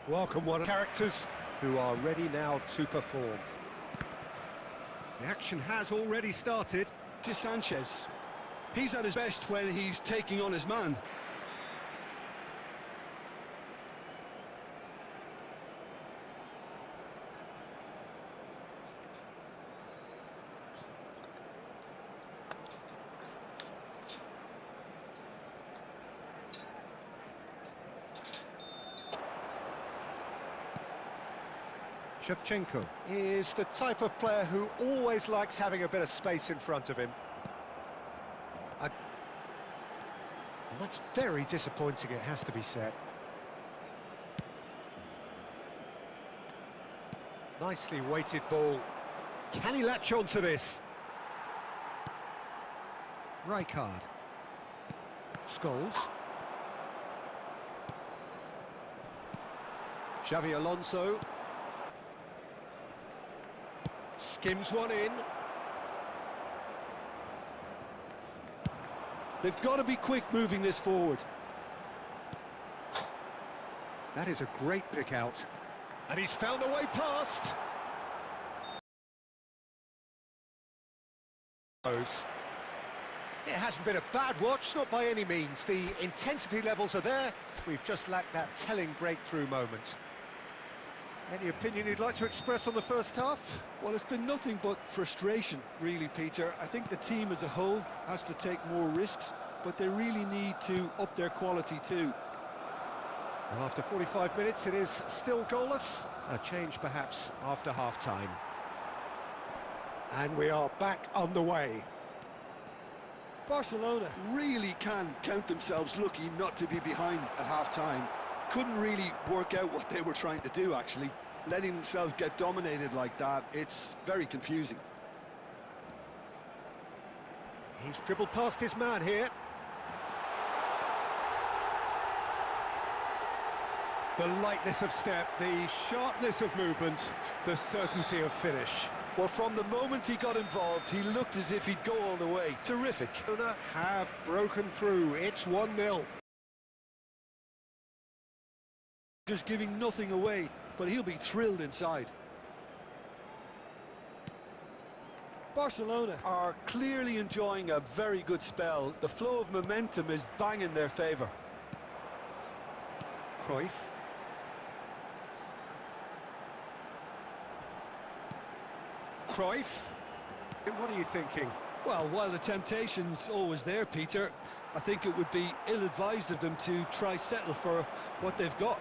Welcome, one of characters who are ready now to perform. The action has already started. To Sanchez. He's at his best when he's taking on his man. Shevchenko is the type of player who always likes having a bit of space in front of him. And that's very disappointing, it has to be said. Nicely weighted ball. Can he latch on to this? Rijkaard. Scholes. Xavi Alonso. Skims one in. They've got to be quick moving this forward. That is a great pick out. And he's found a way past. It hasn't been a bad watch, not by any means. The intensity levels are there. We've just lacked that telling breakthrough moment. Any opinion you'd like to express on the first half? Well, it's been nothing but frustration, really, Peter. I think the team as a whole has to take more risks, but they really need to up their quality too. Well, after 45 minutes, it is still goalless. A change, perhaps, after half-time. And we are back on the way. Barcelona really can count themselves lucky not to be behind at half-time. Couldn't really work out what they were trying to do, actually. Letting themselves get dominated like that, it's very confusing. He's dribbled past his man here. The lightness of step, the sharpness of movement, the certainty of finish. Well, from the moment he got involved, he looked as if he'd go all the way. Terrific. Barcelona have broken through. It's 1-0. Just giving nothing away, but he'll be thrilled inside. Barcelona are clearly enjoying a very good spell. The flow of momentum is bang in their favour. Cruyff. Cruyff. What are you thinking? Well, while the temptation's always there, Peter, I think it would be ill-advised of them to try settle for what they've got.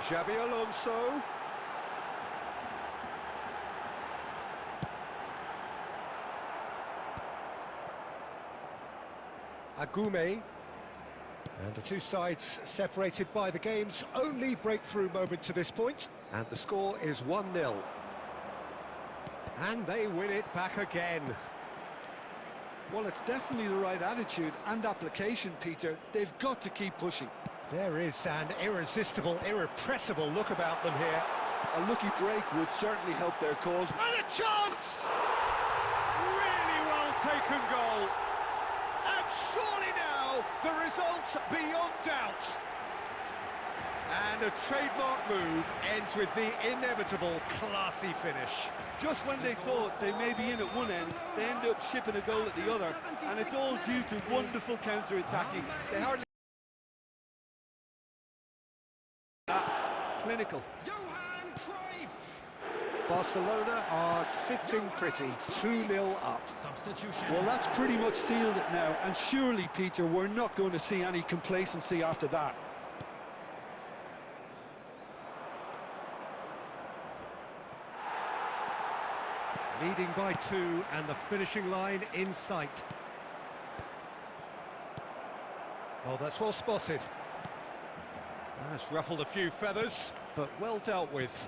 Xavi Alonso. Agume. And the two sides separated by the game's only breakthrough moment to this point. And the score is 1-0. And they win it back again. Well, it's definitely the right attitude and application, Peter. They've got to keep pushing. There is an irresistible, irrepressible look about them here. A lucky break would certainly help their cause. And a chance! Really well taken goal. And surely now, the result's beyond doubt. And a trademark move ends with the inevitable classy finish. Just when they thought they may be in at one end, they end up shipping a goal at the other. And it's all due to wonderful counter-attacking. They hardly... clinical. Barcelona are sitting pretty, 2-0 up. Well, that's pretty much sealed it now, and surely, Peter, we're not going to see any complacency after that. Leading by 2 and the finishing line in sight. Oh, that's well spotted. That's ruffled a few feathers, but well dealt with.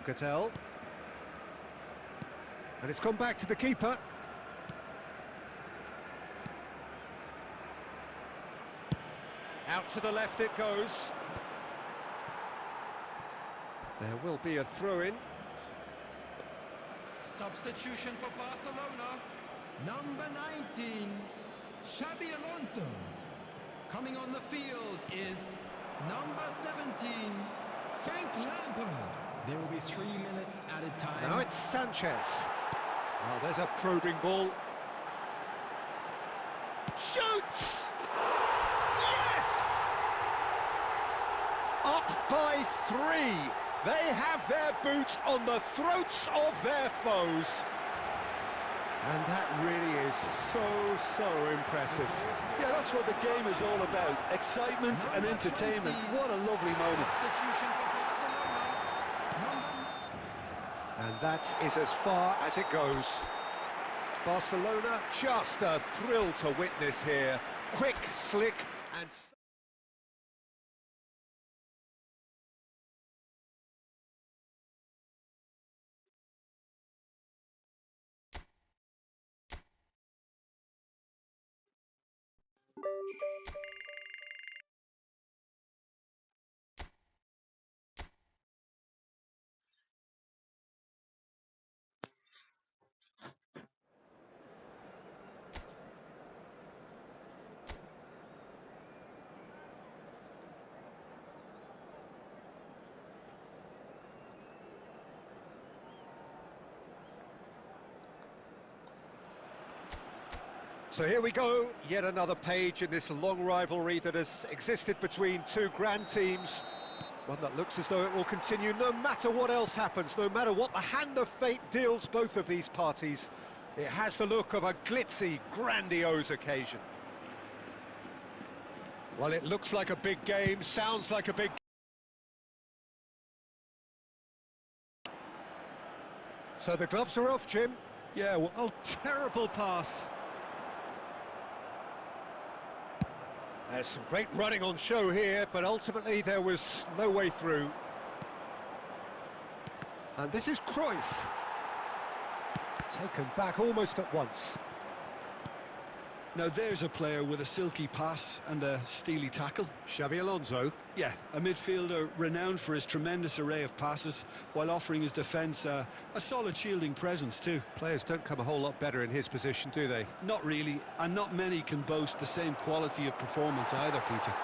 Cattell. And it's gone back to the keeper. Out to the left it goes. There will be a throw-in. Substitution for Barcelona. Number 19, Xabi Alonso. Coming on the field is number 17, Frank Lampard. There will be 3 minutes added time. Now it's Sanchez. Well, there's a probing ball. Shoots! Yes! Up by 3. They have their boots on the throats of their foes. And that really is so impressive. Yeah, that's what the game is all about. Excitement and entertainment. What a lovely moment. And that is as far as it goes. Barcelona, just a thrill to witness here. Quick, slick, and... So here we go, yet another page in this long rivalry that has existed between two grand teams. One that looks as though it will continue no matter what else happens, no matter what the hand of fate deals both of these parties. It has the look of a glitzy, grandiose occasion. Well, it looks like a big game, sounds like a big... So the gloves are off, Jim. Yeah, well, Oh, terrible pass. There's some great running on show here, but ultimately there was no way through. And this is Cruyff. Taken back almost at once. now there's a player with a silky pass and a steely tackle. Xavi Alonso. Yeah, a midfielder renowned for his tremendous array of passes, while offering his defence a solid shielding presence too. Players don't come a whole lot better in his position, do they? Not really, and not many can boast the same quality of performance either, Peter.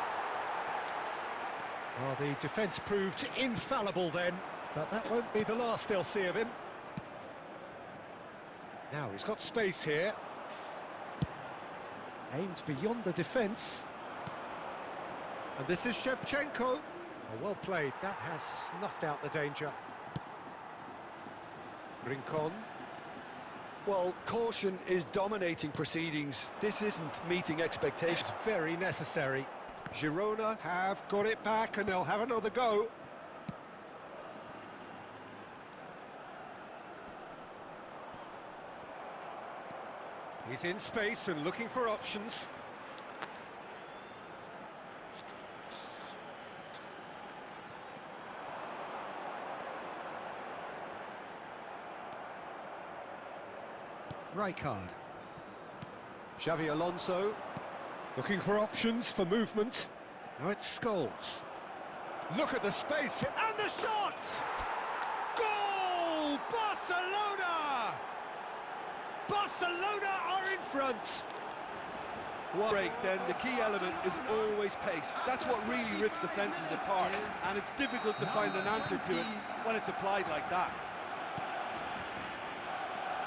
Well, the defence proved infallible then, but that won't be the last they'll see of him. Now he's got space here. Aimed beyond the defence. And this is Shevchenko. Oh, well played. That has snuffed out the danger. Rincon. Well, caution is dominating proceedings. This isn't meeting expectations. It's very necessary. Girona have got it back and they'll have another go. He's in space and looking for options. Rijkaard. Xavi Alonso looking for options for movement. Now it's Scholes. Look at the space and the shot! Goal! Barcelona! Barcelona are in front. Break, then the key element is always pace. That's what really rips defences apart, and it's difficult to find an answer to it when it's applied like that.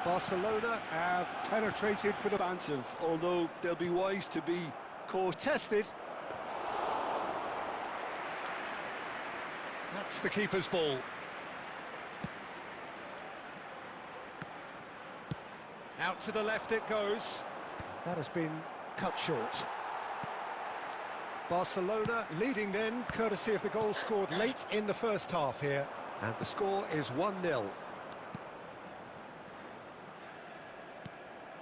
Barcelona have penetrated for the... Expansive, although they'll be wise to be tested. That's the keeper's ball. Out to the left it goes. That has been cut short. Barcelona leading then, courtesy of the goal scored late in the first half here. And the score is 1-0.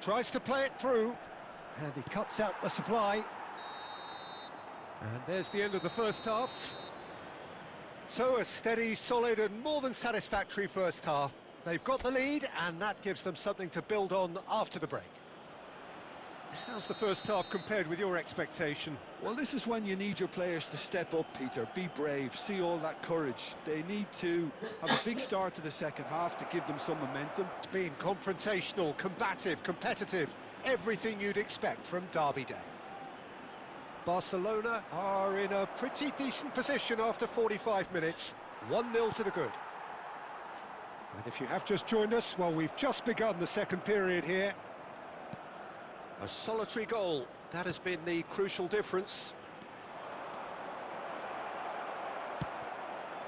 Tries to play it through, and he cuts out the supply. And there's the end of the first half. So a steady, solid and more than satisfactory first half. They've got the lead, and that gives them something to build on after the break. How's the first half compared with your expectation? Well, this is when you need your players to step up, Peter. Be brave, see all that courage. They need to have a big start to the second half to give them some momentum. It's been confrontational, combative, competitive, everything you'd expect from Derby Day. Barcelona are in a pretty decent position after 45 minutes. 1-0 to the good. And if you have just joined us, well, we've just begun the second period here. A solitary goal, that has been the crucial difference.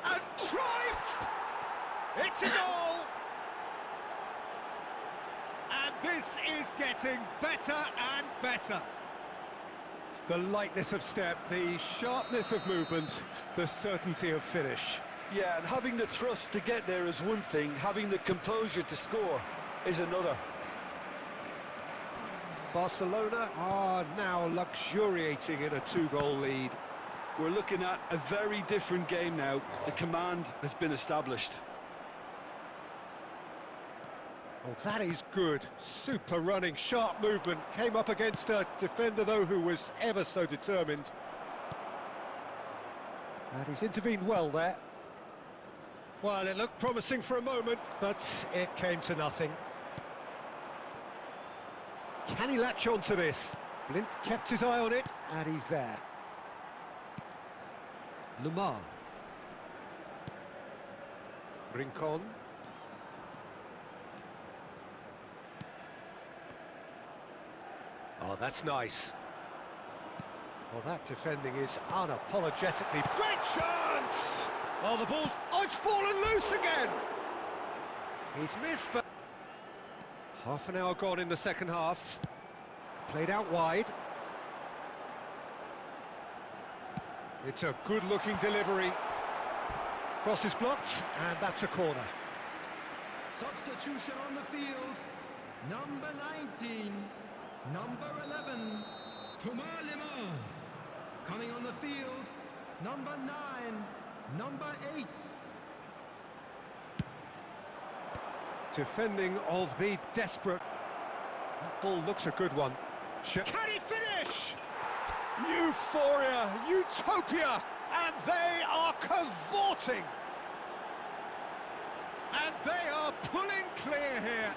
And Cruyff! It's a goal! And this is getting better and better. The lightness of step, the sharpness of movement, the certainty of finish. Yeah, and having the thrust to get there is one thing, having the composure to score is another. Barcelona are now luxuriating in a 2-goal lead. We're looking at a very different game now. The command has been established. Oh, that is good. Super running, sharp movement. Came up against a defender, though, who was ever so determined. And he's intervened well there. Well, it looked promising for a moment, but it came to nothing. Can he latch on to this? Blint kept his eye on it, and he's there. Lamar. Rincon. Oh, that's nice. Well, that defending is unapologetically... Great chance! Oh, the ball's... Oh, it's fallen loose again! He's missed, but... Half an hour gone in the second half. Played out wide. It's a good-looking delivery. Cross is blocked, and that's a corner. Substitution on the field. Number 19, number 11, Thomas Lemar. Coming on the field, number 9, number 8. Defending of the desperate. That ball looks a good one. Can he finish? Euphoria, utopia, and they are cavorting. And they are pulling clear here.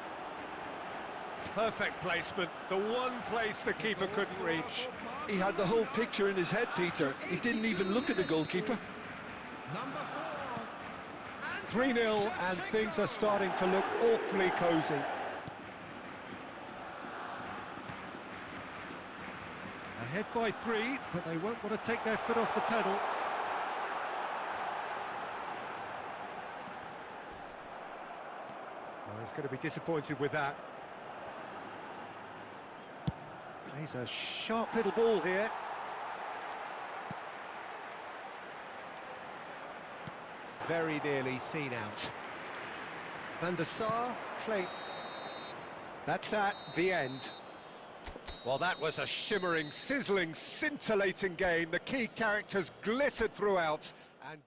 Perfect placement, the one place the keeper couldn't reach. He had the whole picture in his head, Peter. He didn't even look at the goalkeeper. Number 3-0, and things are starting to look awfully cosy. Ahead by 3, but they won't want to take their foot off the pedal. Oh, he's going to be disappointed with that. Plays a sharp little ball here. Very nearly seen out. Van der Sar, play. That's that, the end. Well, that was a shimmering, sizzling, scintillating game. The key characters glittered throughout, and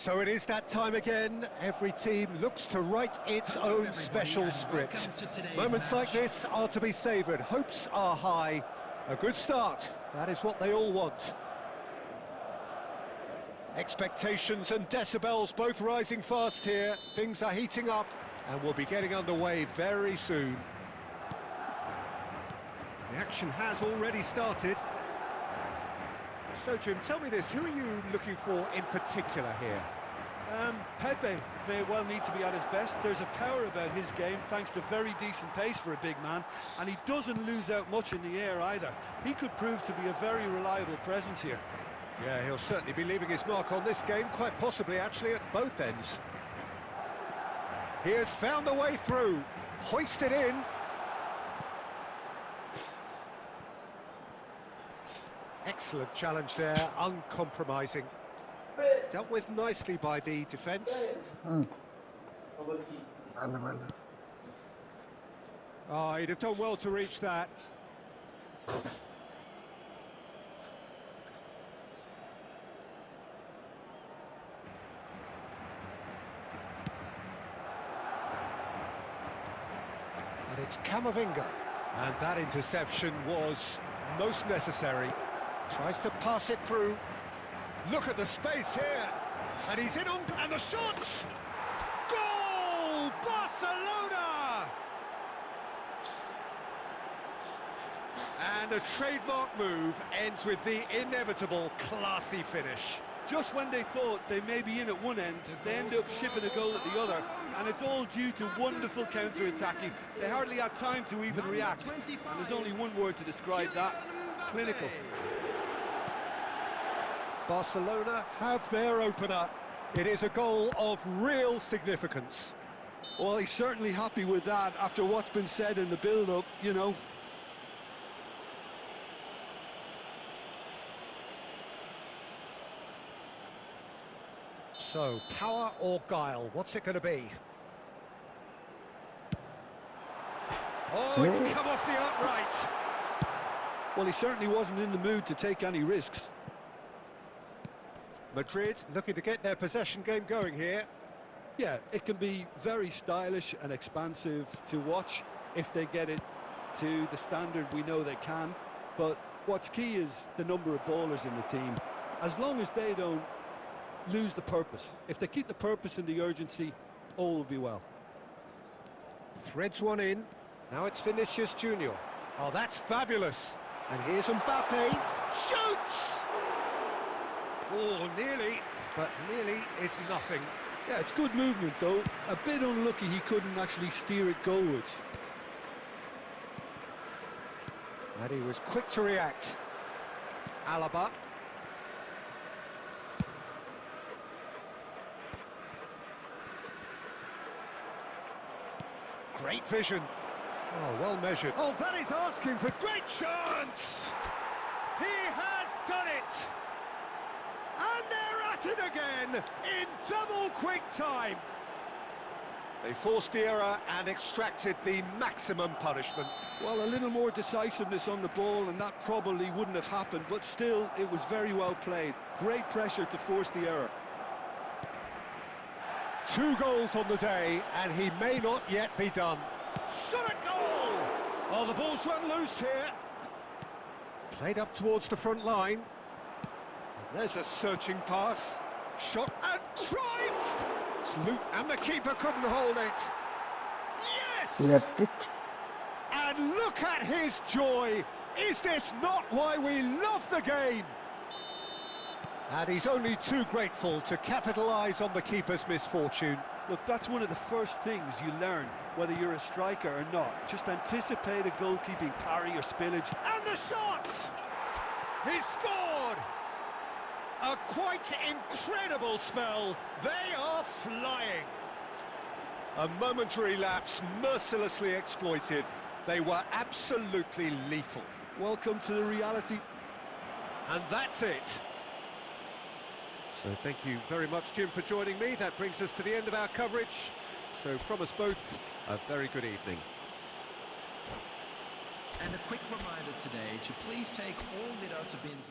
So it is that time again. Every team looks to write its own special script. Moments like this are to be savoured. Hopes are high. A good start. That is what they all want. Expectations and decibels both rising fast here. Things are heating up and we'll be getting underway very soon. The action has already started. So, Jim, tell me this, who are you looking for in particular here? Pepe may well need to be at his best. There's a power about his game, thanks to very decent pace for a big man, and he doesn't lose out much in the air either. He could prove to be a very reliable presence here. Yeah, he'll certainly be leaving his mark on this game, quite possibly actually at both ends. He has found the way through, hoisted in. Excellent challenge there, uncompromising. Dealt with nicely by the defence. Oh, he'd have done well to reach that. And it's Camavinga. And that interception was most necessary. Tries to pass it through. Look at the space here. And he's in on... And the shot! Goal! Barcelona! And a trademark move ends with the inevitable classy finish. Just when they thought they may be in at one end, they end up shipping a goal at the other, and it's all due to wonderful counter-attacking. They hardly had time to even react, and there's only one word to describe that: clinical. Barcelona have their opener. It is a goal of real significance. Well, he's certainly happy with that after what's been said in the build-up, you know. So, power or guile, what's it going to be? Oh, it's come off the upright. Well, he certainly wasn't in the mood to take any risks. Madrid looking to get their possession game going here. Yeah, it can be very stylish and expansive to watch if they get it to the standard we know they can. But what's key is the number of ballers in the team. As long as they don't lose the purpose, if they keep the purpose and the urgency, all will be well. Threads one in. Now it's Vinicius Junior. Oh, that's fabulous. And here's Mbappe. Shoots! Oh, nearly, but nearly is nothing. Yeah, it's good movement, though. A bit unlucky he couldn't actually steer it goalwards. And he was quick to react. Alaba. Great vision. Oh, well measured. Oh, that is asking for great chance! He has done it! And they're at it again in double quick time. They forced the error and extracted the maximum punishment. Well, a little more decisiveness on the ball and that probably wouldn't have happened, but still, it was very well played. Great pressure to force the error. 2 goals on the day, and he may not yet be done. Shot at goal! Oh, the ball's run loose here. Played up towards the front line. And there's a searching pass. Shot and Cruyff! It's loop, and the keeper couldn't hold it. Yes! Left it. And look at his joy! Is this not why we love the game? And he's only too grateful to capitalise on the keeper's misfortune. Look, that's one of the first things you learn, whether you're a striker or not. Just anticipate a goalkeeping parry or spillage. And the shot! He scored! A quite incredible spell. They are flying. A momentary lapse mercilessly exploited. They were absolutely lethal. Welcome to the reality. And that's it. So thank you very much, Jim, for joining me. That brings us to the end of our coverage. So from us both, a very good evening. And a quick reminder today to please take all Middelburg bins.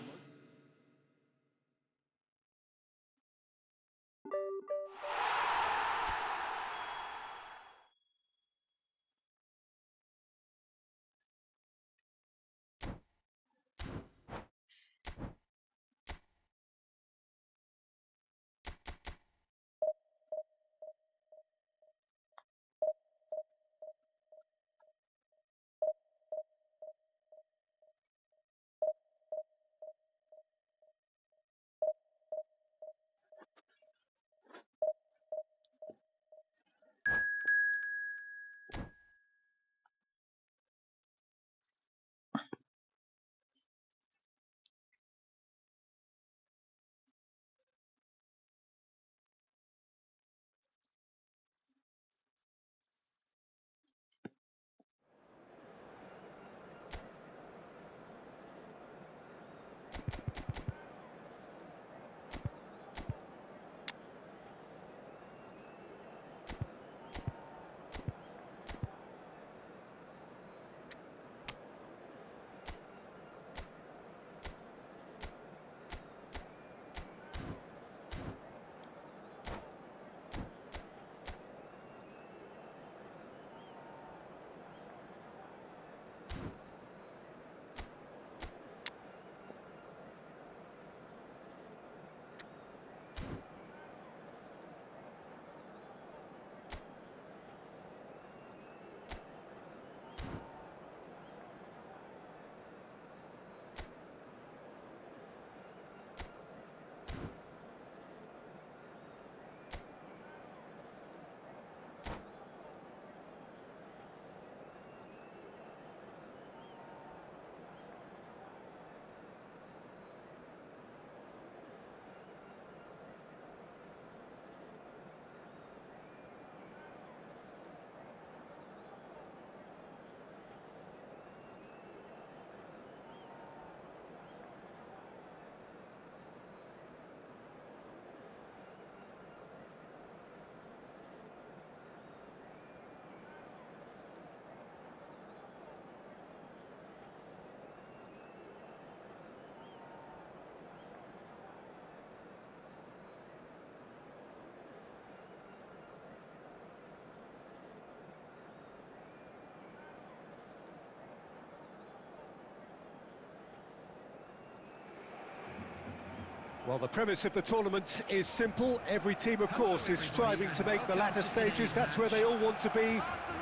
Well, the premise of the tournament is simple. Every team, of course, is striving to make the latter stages. That's where they all want to be.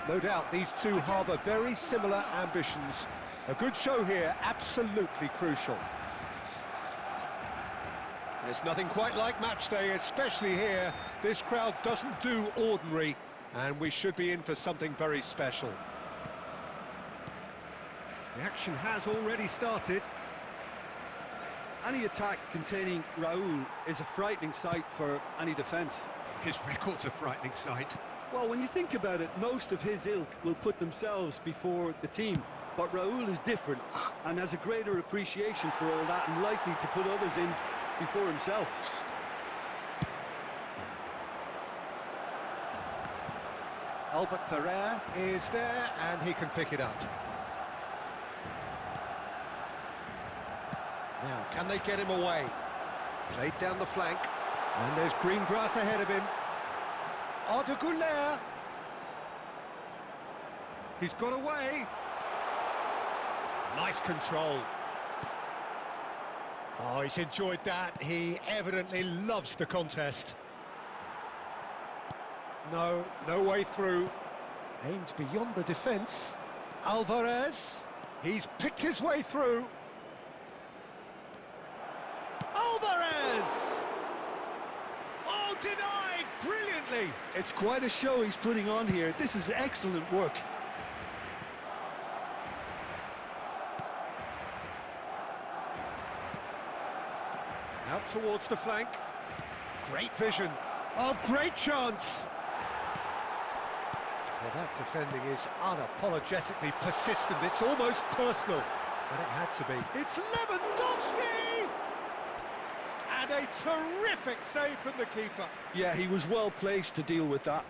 No doubt these two harbour very similar ambitions. A good show here, absolutely crucial. There's nothing quite like match day, especially here. This crowd doesn't do ordinary, and we should be in for something very special. The action has already started. Any attack containing Raul is a frightening sight for any defence. His record's a frightening sight. Well, when you think about it, most of his ilk will put themselves before the team. But Raul is different and has a greater appreciation for all that and likely to put others in before himself. Albert Ferrer is there and he can pick it up. Now, can they get him away? Played down the flank, and there's green grass ahead of him. Arda Güler. He's got away. Nice control. Oh, he's enjoyed that. He evidently loves the contest. No way through. Aimed beyond the defence. Alvarez. He's picked his way through. Alvarez! Oh, denied brilliantly! It's quite a show he's putting on here. This is excellent work. Out towards the flank. Great vision. Oh, great chance! Well, that defending is unapologetically persistent. It's almost personal. But it had to be. It's Lewandowski! And a terrific save from the keeper. Yeah, he was well placed to deal with that.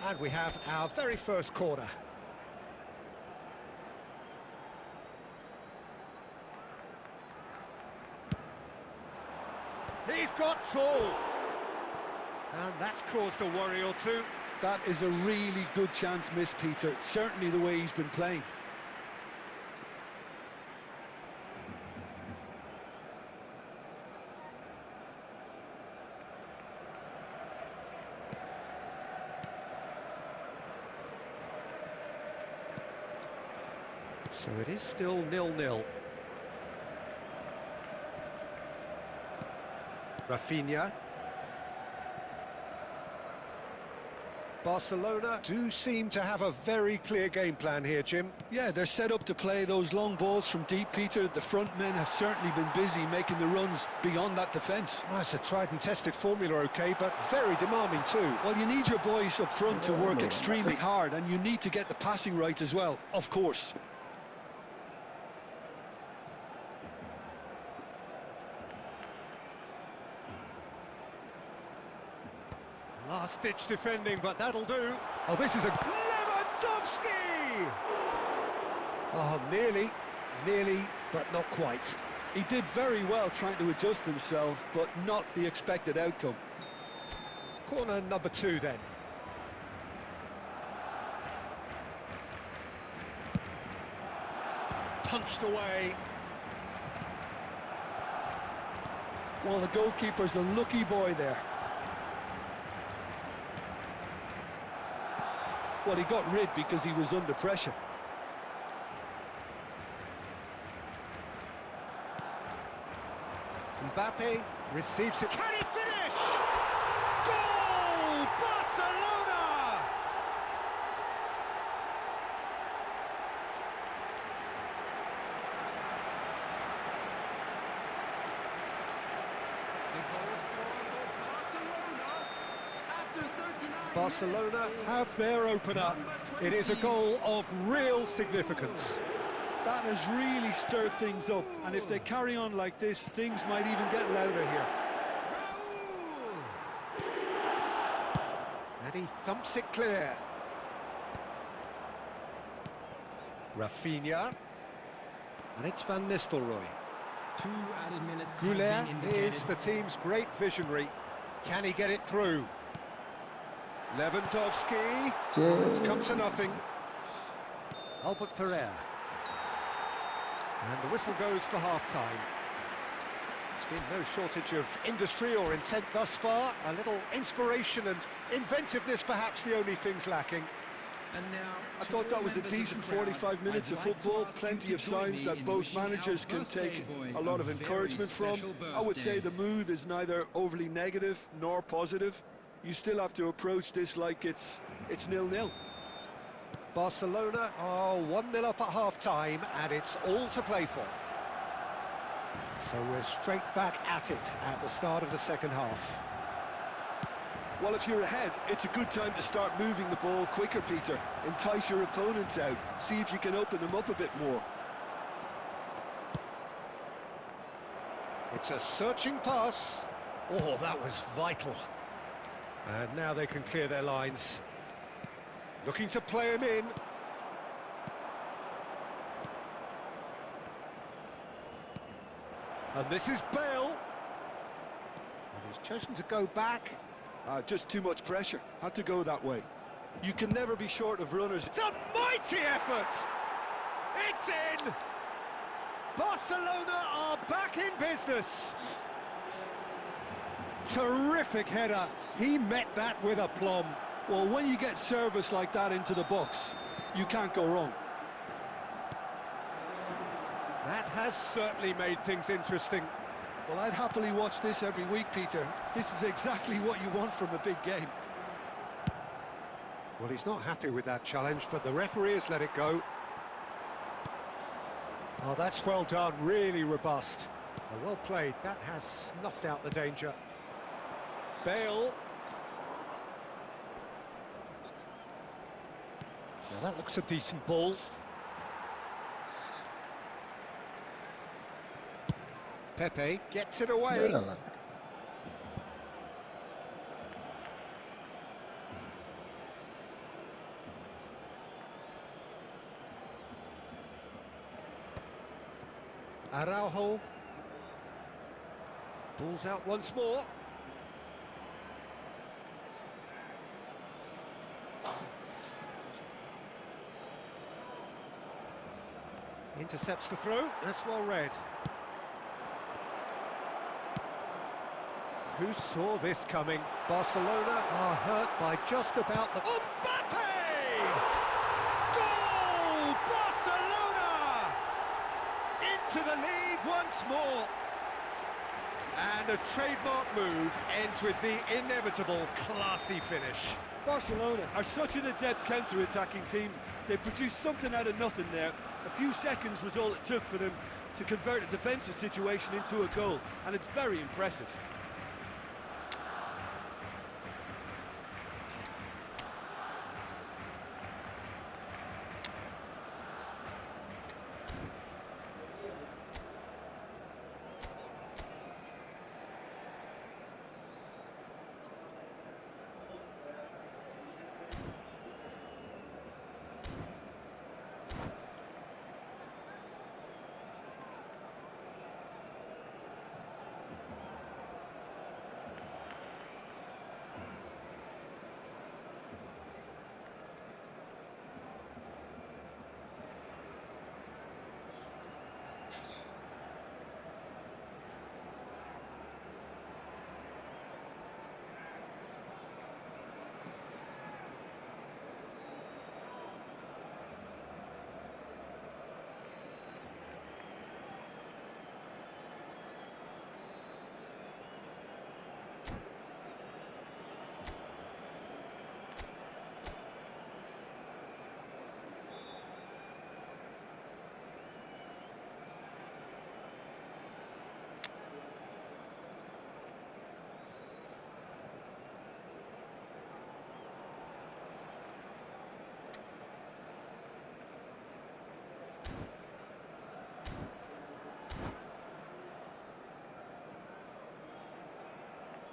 And we have our very first corner. He's got tall. And that's caused a worry or two. That is a really good chance missed, Peter. Certainly the way he's been playing. So it is still 0-0. Rafinha. Barcelona do seem to have a very clear game plan here, Jim. Yeah, they're set up to play those long balls from deep, Peter. The front men have certainly been busy making the runs beyond that defence. Oh, it's a tried and tested formula, OK, but very demanding too. Well, you need your boys up front to work extremely hard, and you need to get the passing right as well, of course. Last-ditch defending, but that'll do. Oh, this is a... Lewandowski! Oh, nearly, but not quite. He did very well trying to adjust himself, but not the expected outcome. Corner number 2, then. Punched away. Well, the goalkeeper's a lucky boy there. Well, he got rid because he was under pressure. Mbappe receives it. Can he finish? Goal! Barcelona! Barcelona have their opener. It is a goal of real significance. That has really stirred things up, and if they carry on like this, things might even get louder here. And he thumps it clear. Rafinha. And it's Van Nistelrooy. 2 added minutes. Güler is the team's great visionary. Can he get it through? Lewandowski. It's come to nothing. Albert Ferrer. And the whistle goes for half-time. Been no shortage of industry or intent thus far. A little inspiration and inventiveness, perhaps the only things lacking. And now, I thought that was a decent 45 minutes of football, plenty of signs that both managers can take a lot of encouragement from. I would say the mood is neither overly negative nor positive. You still have to approach this like it's 0-0. Barcelona are 1-0 up at half-time, and it's all to play for. So we're straight back at it at the start of the second half. Well, if you're ahead, it's a good time to start moving the ball quicker, Peter. Entice your opponents out, see if you can open them up a bit more. It's a searching pass. Oh, that was vital. And now they can clear their lines. Looking to play him in. And this is Bale. And he's chosen to go back. Just too much pressure. Had to go that way. You can never be short of runners. It's a mighty effort! It's in! Barcelona are back in business. Terrific header. He met that with aplomb. Well, when you get service like that into the box, you can't go wrong. That has certainly made things interesting. Well, I'd happily watch this every week, Peter. This is exactly what you want from a big game. Well, he's not happy with that challenge, but the referee has let it go. Oh, that's well done, really robust. Oh, well played, that has snuffed out the danger. Bale. Now that looks a decent ball. Pepe gets it away. Araujo. Ball's out once more. Intercepts the throw. That's well read. Who saw this coming? Barcelona are hurt by just about the... Mbappe! Goal! Barcelona! Into the lead once more. And a trademark move ends with the inevitable classy finish. Barcelona are such an adept counter-attacking team. They produced something out of nothing there. A few seconds was all it took for them to convert a defensive situation into a goal, and it's very impressive.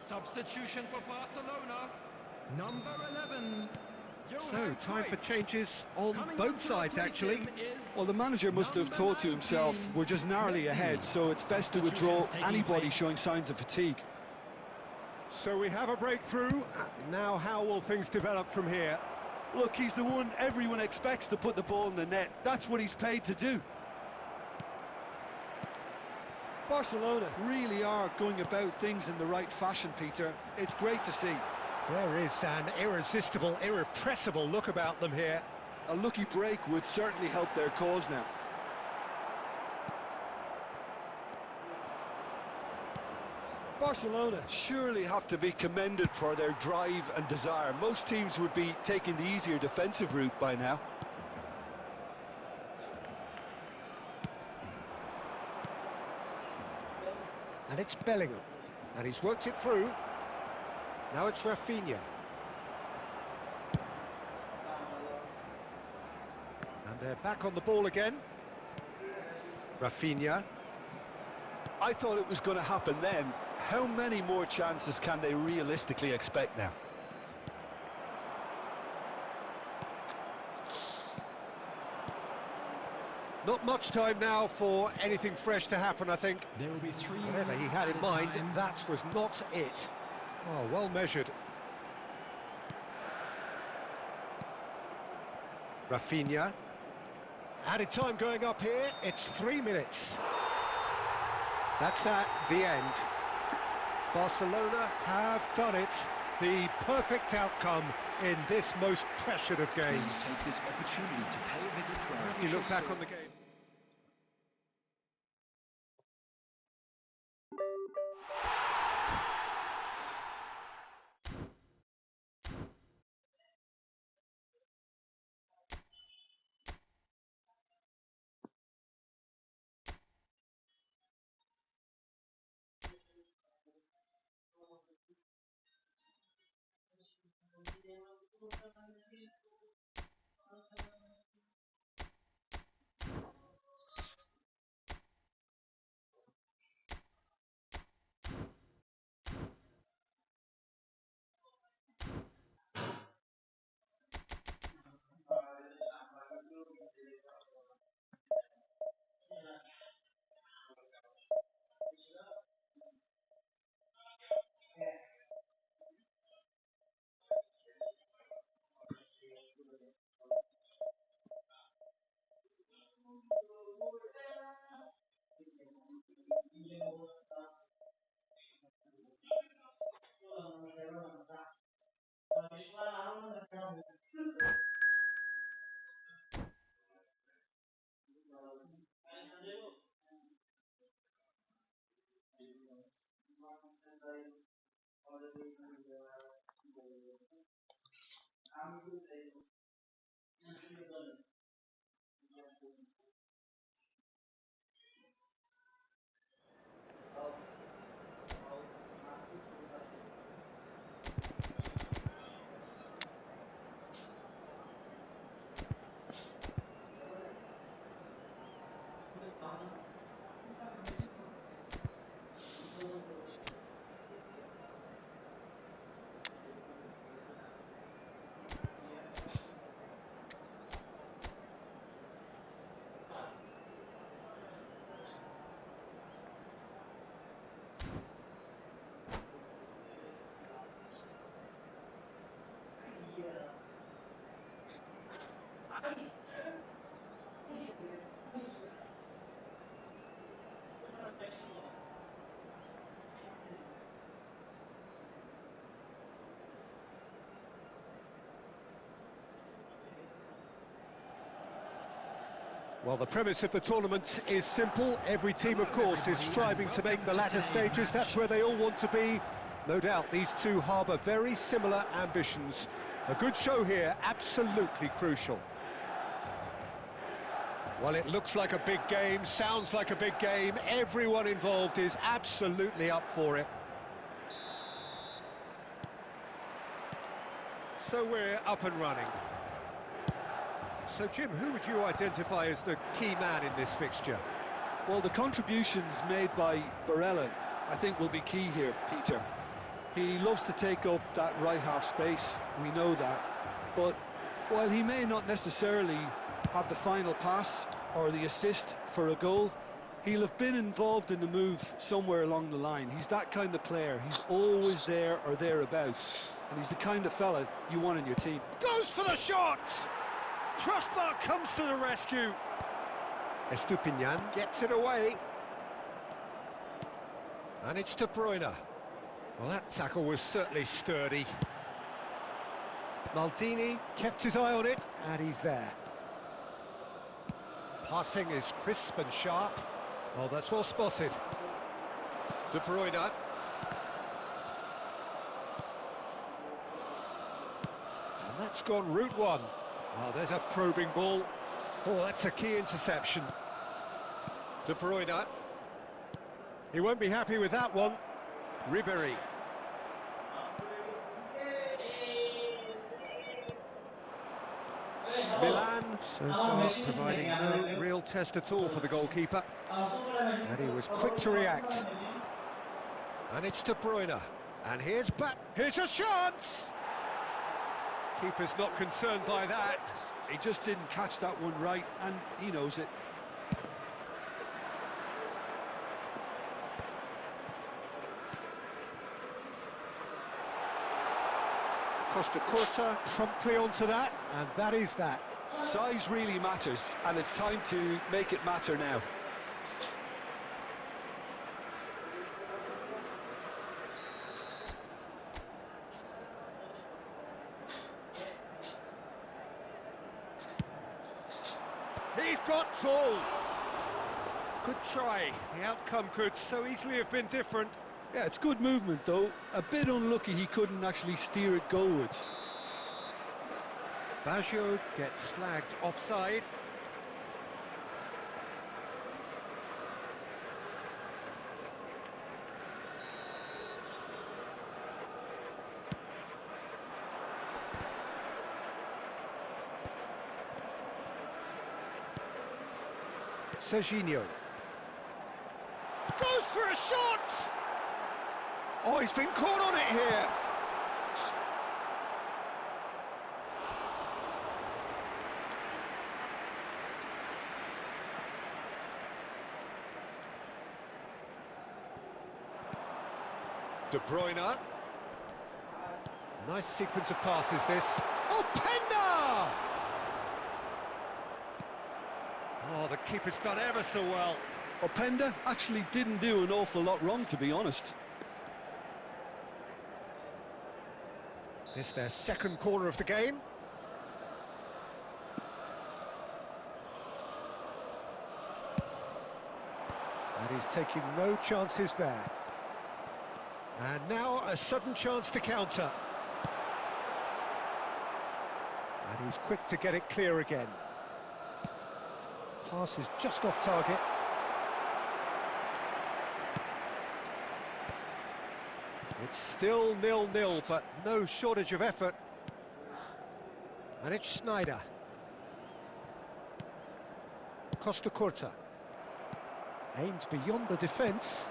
Substitution for Barcelona, number 11. So, time for changes on both sides, actually. Well, the manager must have thought to himself, we're just narrowly ahead, so it's best to withdraw anybody showing signs of fatigue. So we have a breakthrough. Now how will things develop from here? Look, he's the one everyone expects to put the ball in the net. That's what he's paid to do. Barcelona really are going about things in the right fashion, Peter. It's great to see. There is an irresistible, irrepressible look about them here. A lucky break would certainly help their cause now. Barcelona surely have to be commended for their drive and desire. Most teams would be taking the easier defensive route by now. And it's Bellingham, and he's worked it through. Now it's Rafinha. And they're back on the ball again. Rafinha. I thought it was going to happen then. How many more chances can they realistically expect now? Not much time now for anything fresh to happen, I think. There will be 3 Whatever he had in mind, that was not it. Oh, well measured. Rafinha. Added time going up here, it's 3 minutes. That's at the end. Barcelona have done it. The perfect outcome in this most pressured of games. Take this opportunity to pay a visit to our You look back on the game. Well, the premise of the tournament is simple. Every team, of course, is striving to make the latter stages. That's where they all want to be. No doubt these two harbour very similar ambitions. A good show here, absolutely crucial. Well, it looks like a big game, sounds like a big game. Everyone involved is absolutely up for it. So we're up and running. So, Jim, who would you identify as the key man in this fixture? Well, the contributions made by Barella, I think, will be key here, Peter. He loves to take up that right half space, we know that. But while he may not necessarily have the final pass or the assist for a goal, he'll have been involved in the move somewhere along the line. He's that kind of player. He's always there or thereabouts. And he's the kind of fella you want in your team. Goes for the shot! Crossbar comes to the rescue. Estupinian gets it away. And it's De Bruyne. Well, that tackle was certainly sturdy. Maldini kept his eye on it, and he's there. Passing is crisp and sharp. Oh, that's well spotted. De Bruyne. And that's gone route one. Oh, there's a probing ball. Oh, that's a key interception. De Bruyne. He won't be happy with that one. Ribéry. Milan so far providing no real test at all for the goalkeeper. And he was quick to react. And it's De Bruyne. And here's here's a chance! Keeper's not concerned by that. He just didn't catch that one right, and he knows it. Costa Curta promptly onto that, and that is that. Size really matters, and it's time to make it matter now. He's got tall. Good try. The outcome could so easily have been different. Yeah, it's good movement, though. A bit unlucky he couldn't actually steer it goalwards. Baggio gets flagged offside. Serginho. Goes for a shot! Oh, he's been caught on it here. De Bruyne. Nice sequence of passes, this. Oh, Penda! Oh, the keeper's done ever so well. Openda actually didn't do an awful lot wrong, to be honest. This their second corner of the game. And he's taking no chances there. And now a sudden chance to counter. And he's quick to get it clear again. Pass is just off target. It's still 0-0, but no shortage of effort. And it's Schneider. Costa Curta. Aimed beyond the defence.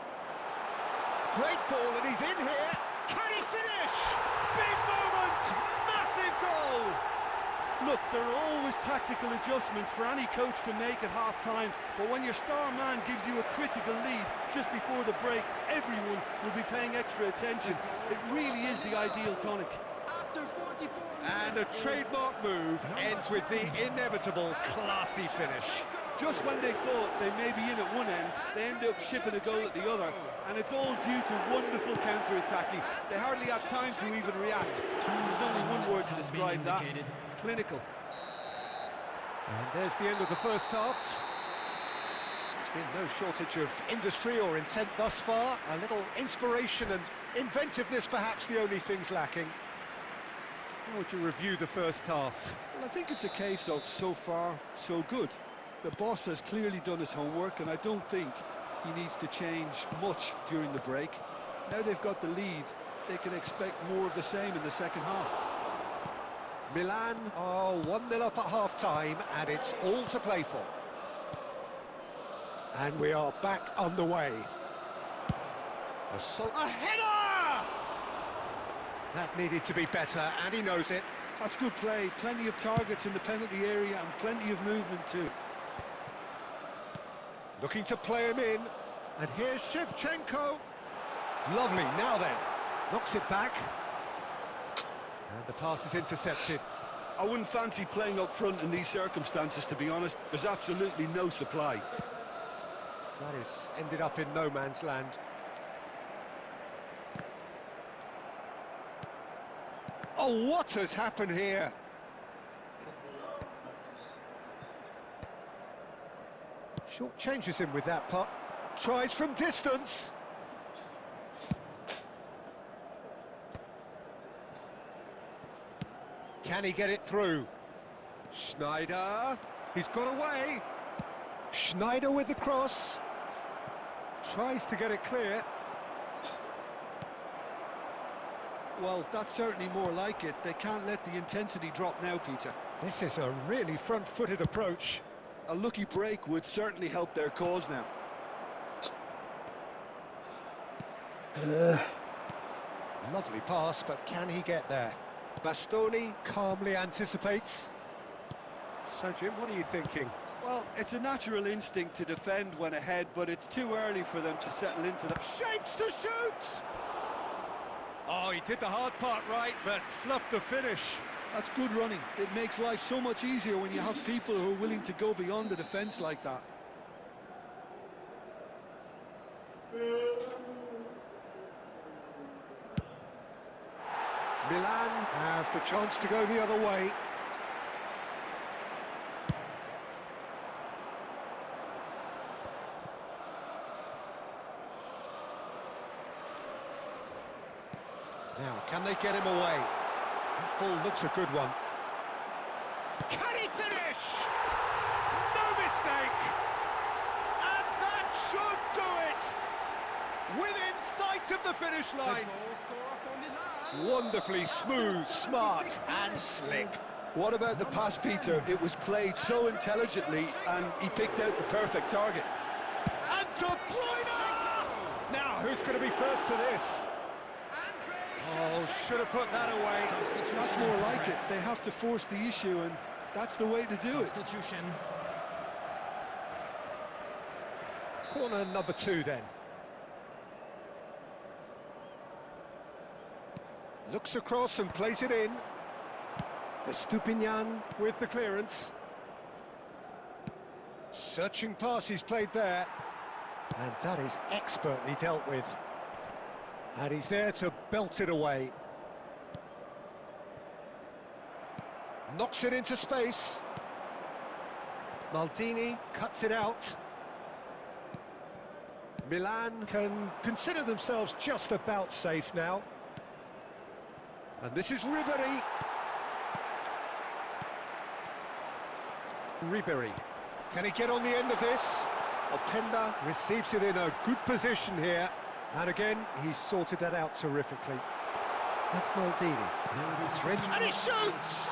Great ball, and he's in here. Can he finish? Big moment! Massive goal! Look, there are always tactical adjustments for any coach to make at half-time, but when your star man gives you a critical lead just before the break, everyone will be paying extra attention. It really is the ideal tonic. After 44 And a trademark move ends with the inevitable classy finish. Just when they thought they may be in at one end, they end up shipping a goal at the other, and it's all due to wonderful counter-attacking. They hardly had time to even react. There's only one word to describe that: clinical. And there's the end of the first half. There's been no shortage of industry or intent thus far. A little inspiration and inventiveness, perhaps the only things lacking. How would you review the first half? Well, I think it's a case of so far, so good. The boss has clearly done his homework, and I don't think he needs to change much during the break. Now they've got the lead, they can expect more of the same in the second half. Milan are 1-0 up at half-time, and it's all to play for. And we are back underway. A header! That needed to be better, and he knows it. That's good play, plenty of targets in the penalty area and plenty of movement too. Looking to play him in, and here's Shevchenko. Lovely, now then, knocks it back. And the pass is intercepted. I wouldn't fancy playing up front in these circumstances, to be honest. There's absolutely no supply. That is ended up in no man's land. Oh, what has happened here? Short changes him with that putt. Tries from distance. Can he get it through? Schneider. He's got away. Schneider with the cross. Tries to get it clear. Well, that's certainly more like it. They can't let the intensity drop now, Peter. This is a really front-footed approach. A lucky break would certainly help their cause now. Lovely pass, but can he get there? Bastoni calmly anticipates. So, Jim, what are you thinking? Well, it's a natural instinct to defend when ahead, but it's too early for them to settle into that. Shapes to shoot! Oh, he did the hard part right, but fluffed the finish. That's good running. It makes life so much easier when you have people who are willing to go beyond the defence like that. Milan have the chance to go the other way. Now, can they get him away? That ball looks a good one. Can he finish? No mistake! And that should do it! Within sight of the finish line. Wonderfully smooth, smart and slick. What about the pass, Peter? It was played so intelligently and he picked out the perfect target. And De Bruyne! Now, who's going to be first to this? Oh, should have put that away. That's more like it. They have to force the issue, and that's the way to do it. Corner number 2 then. Looks across and plays it in. Estupinian with the clearance. Searching pass he's played there. And that is expertly dealt with. And he's there to belt it away. Knocks it into space. Maldini cuts it out. Milan can consider themselves just about safe now. And this is Ribéry. Ribéry. Can he get on the end of this? Openda receives it in a good position here. And again, he's sorted that out terrifically. That's Maldini. And he shoots!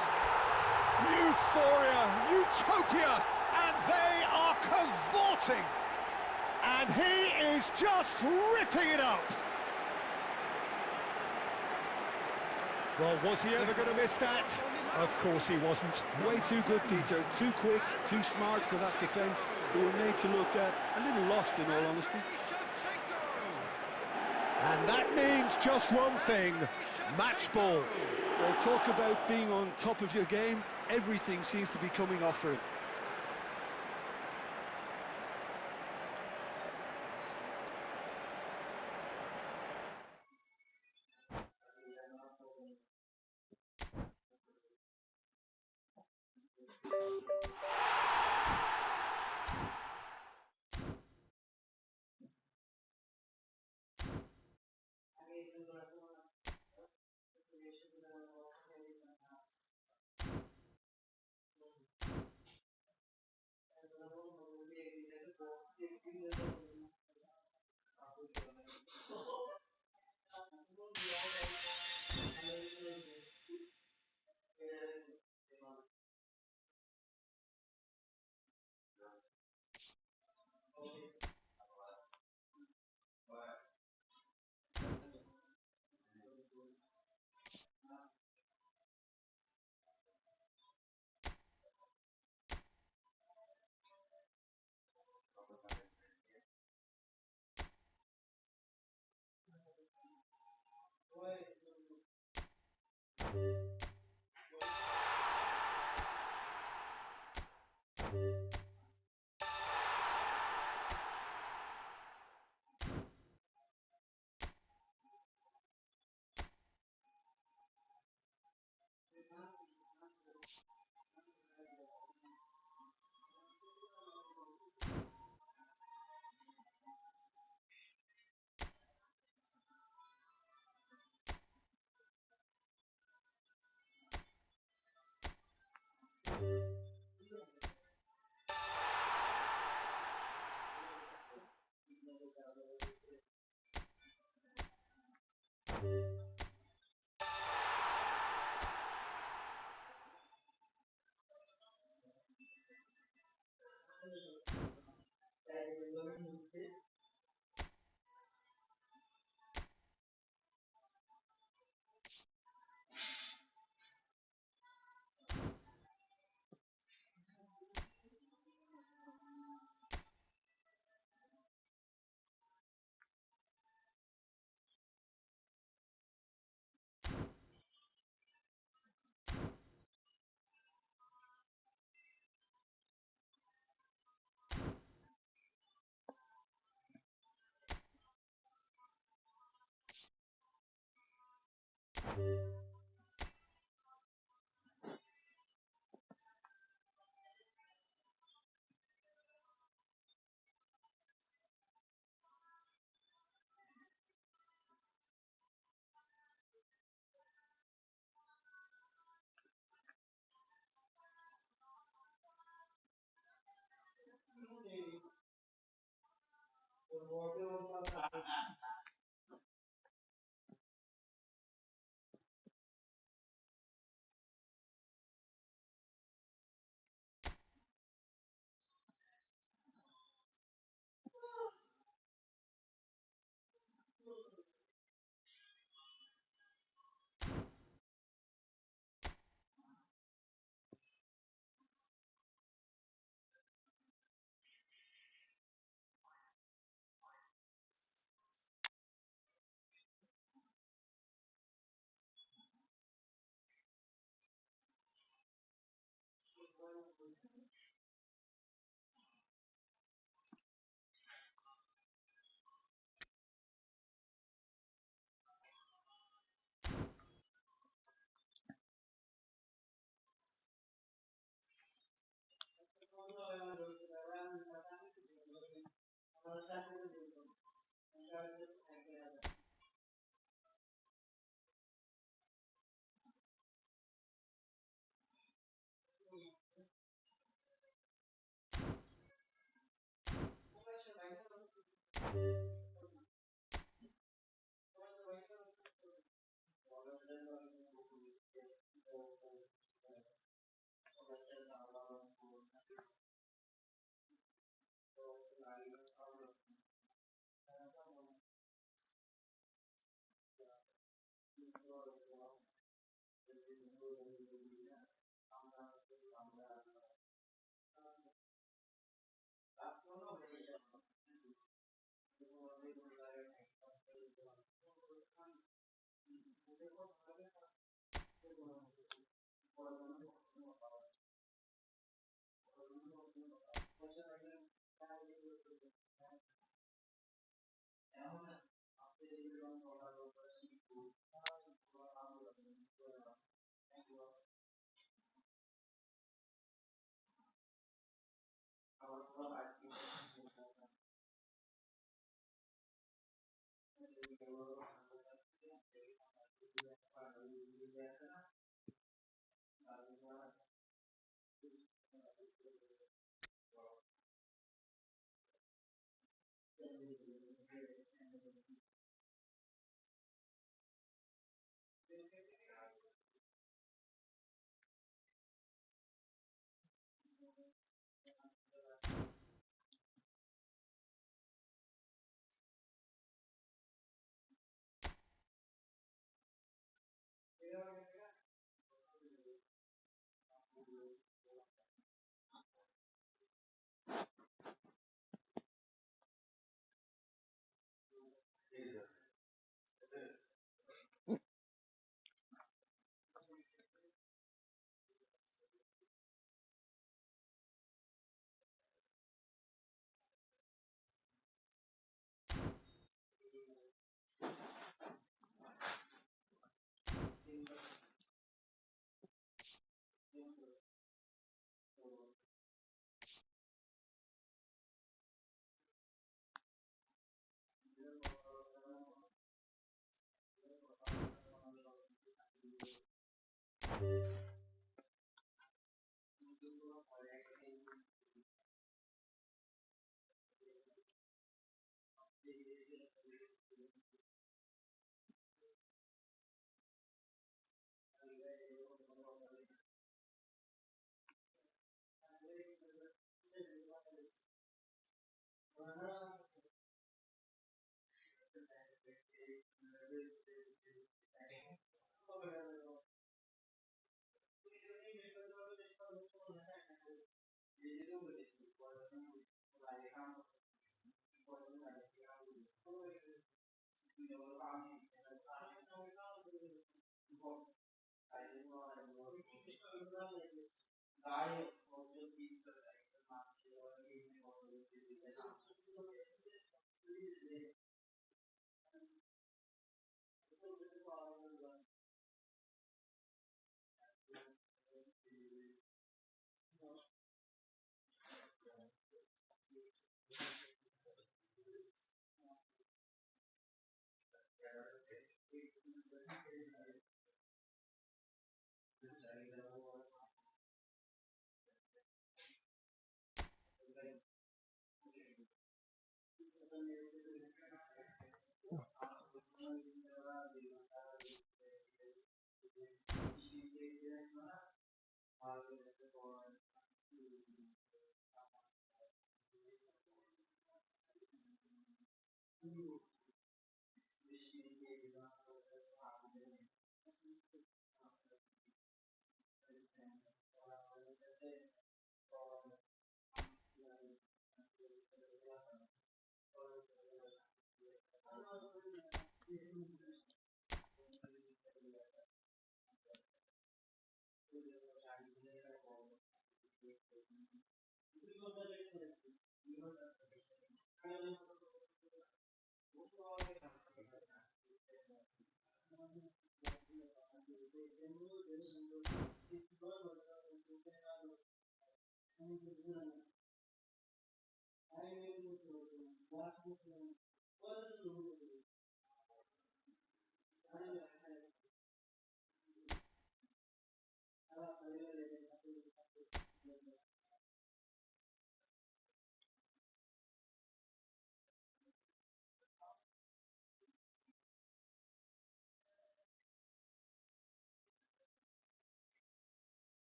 Euphoria, utopia, and they are cavorting. And he is just ripping it up. Well, was he ever going to miss that? Of course he wasn't. Way too good, Peter. Too quick, too smart for that defence. They were made to look a little lost, in all honesty. And that means just one thing, match ball. Well, talk about being on top of your game. Everything seems to be coming off for him.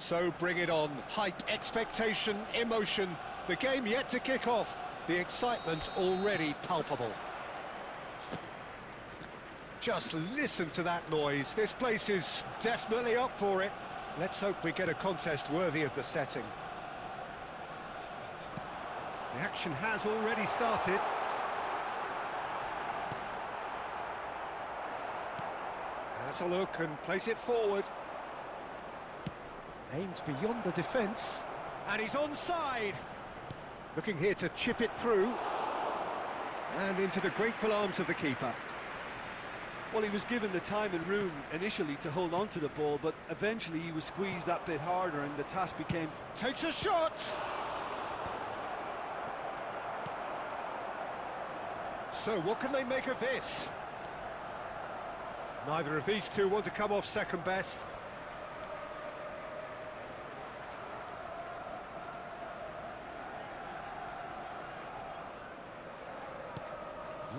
So bring it on. Hype, expectation, emotion. The game yet to kick off. The excitement already palpable. Just listen to that noise. This place is definitely up for it. Let's hope we get a contest worthy of the setting. The action has already started. Has a look and place it forward. Aimed beyond the defence. And he's onside. Looking here to chip it through. And into the grateful arms of the keeper. Well, he was given the time and room initially to hold on to the ball, but eventually he was squeezed that bit harder and the task became... Takes a shot! So, what can they make of this? Neither of these two want to come off second best.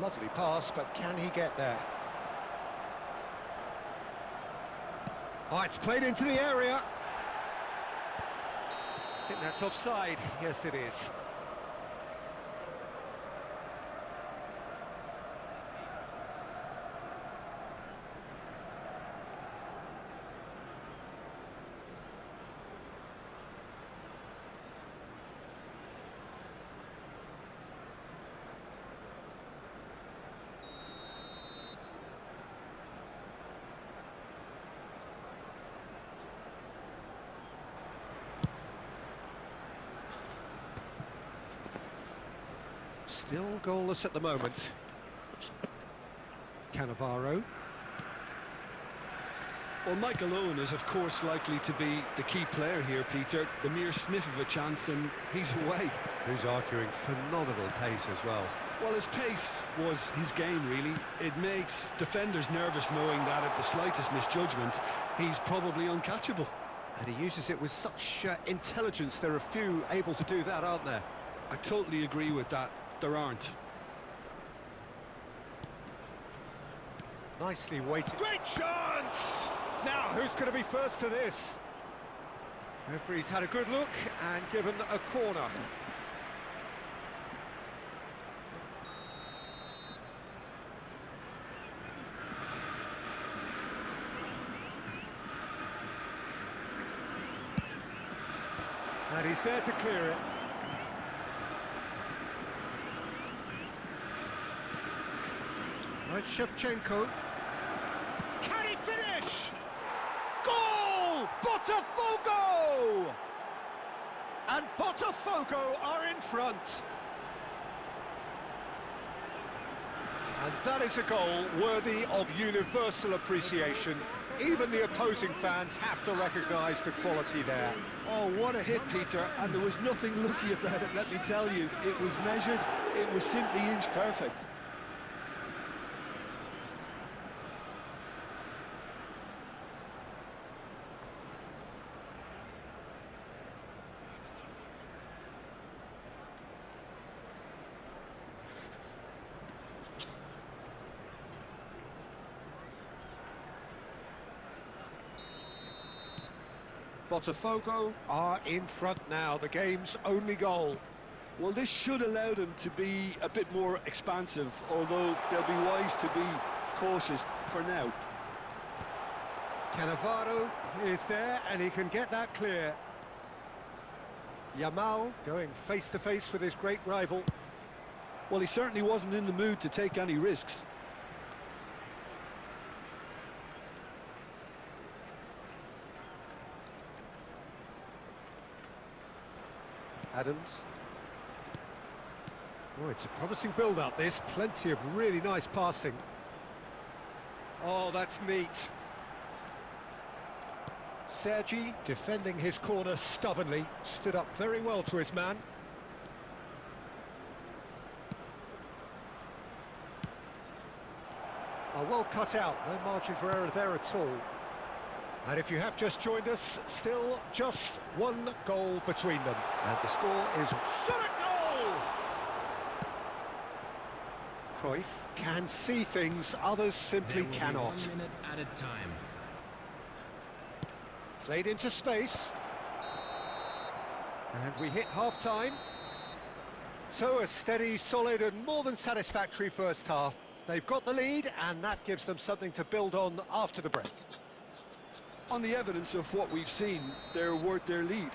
Lovely pass, but can he get there? Oh, it's played into the area. I think that's offside. Yes, it is. Still goalless at the moment. Cannavaro. Well, Michael Owen is, of course, likely to be the key player here, Peter. The mere sniff of a chance and he's away. Who's arguing phenomenal pace as well. Well, his pace was his game, really. It makes defenders nervous knowing that at the slightest misjudgment, he's probably uncatchable. And he uses it with such intelligence. There are few able to do that, aren't there? I totally agree with that. There aren't. Nicely weighted. Great chance! Now, who's going to be first to this? Referee's had a good look and given a corner. And he's there to clear it. Right, Shevchenko. Can he finish? Goal! Botafogo! And Botafogo are in front. And that is a goal worthy of universal appreciation. Even the opposing fans have to recognise the quality there. Oh, what a hit, Peter, and there was nothing lucky about it, let me tell you. It was measured, it was simply inch perfect. Botafogo are in front now, the game's only goal. Well, this should allow them to be a bit more expansive, although they'll be wise to be cautious for now. Cannavaro is there, and he can get that clear. Yamal going face-to-face with his great rival. Well, he certainly wasn't in the mood to take any risks. Adams. Oh, it's a promising build-up, this. Plenty of really nice passing. Oh, that's neat. Sergi, defending his corner stubbornly, stood up very well to his man. Oh, well cut out, no margin for error there at all. And if you have just joined us, still just one goal between them. And the score is shot at goal! Cruyff can see things others simply cannot. 1 minute at a time. Played into space. And we hit half-time. So a steady, solid and more than satisfactory first half. They've got the lead and that gives them something to build on after the break. On the evidence of what we've seen, they're worth their lead.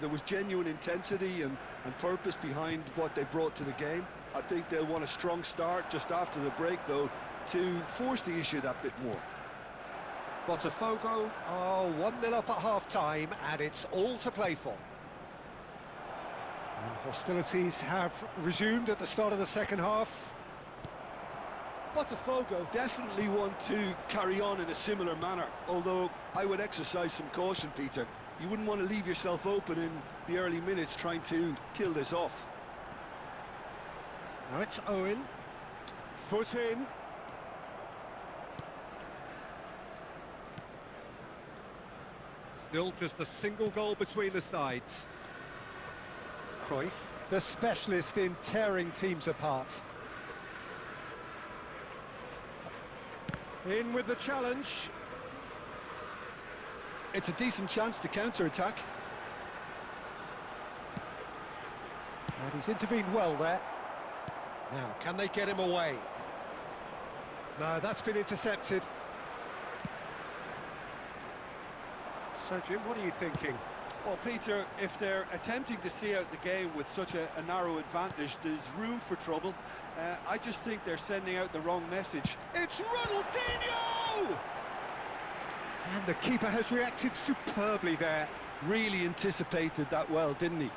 There was genuine intensity and purpose behind what they brought to the game. I think they'll want a strong start just after the break, though, to force the issue that bit more. Botafogo are 1-0 up at half-time and it's all to play for. And hostilities have resumed at the start of the second half. Botafogo definitely want to carry on in a similar manner, although I would exercise some caution, Peter. You wouldn't want to leave yourself open in the early minutes trying to kill this off. Now it's Owen. Foot in. Still just a single goal between the sides. Cruyff, the specialist in tearing teams apart. In with the challenge. It's a decent chance to counter-attack. And he's intervened well there. Now, can they get him away? No, that's been intercepted. So, Jim, what are you thinking? Well, Peter, if they're attempting to see out the game with such a narrow advantage, there's room for trouble. I just think they're sending out the wrong message. It's Ronaldinho! And the keeper has reacted superbly there. Really anticipated that well, didn't he?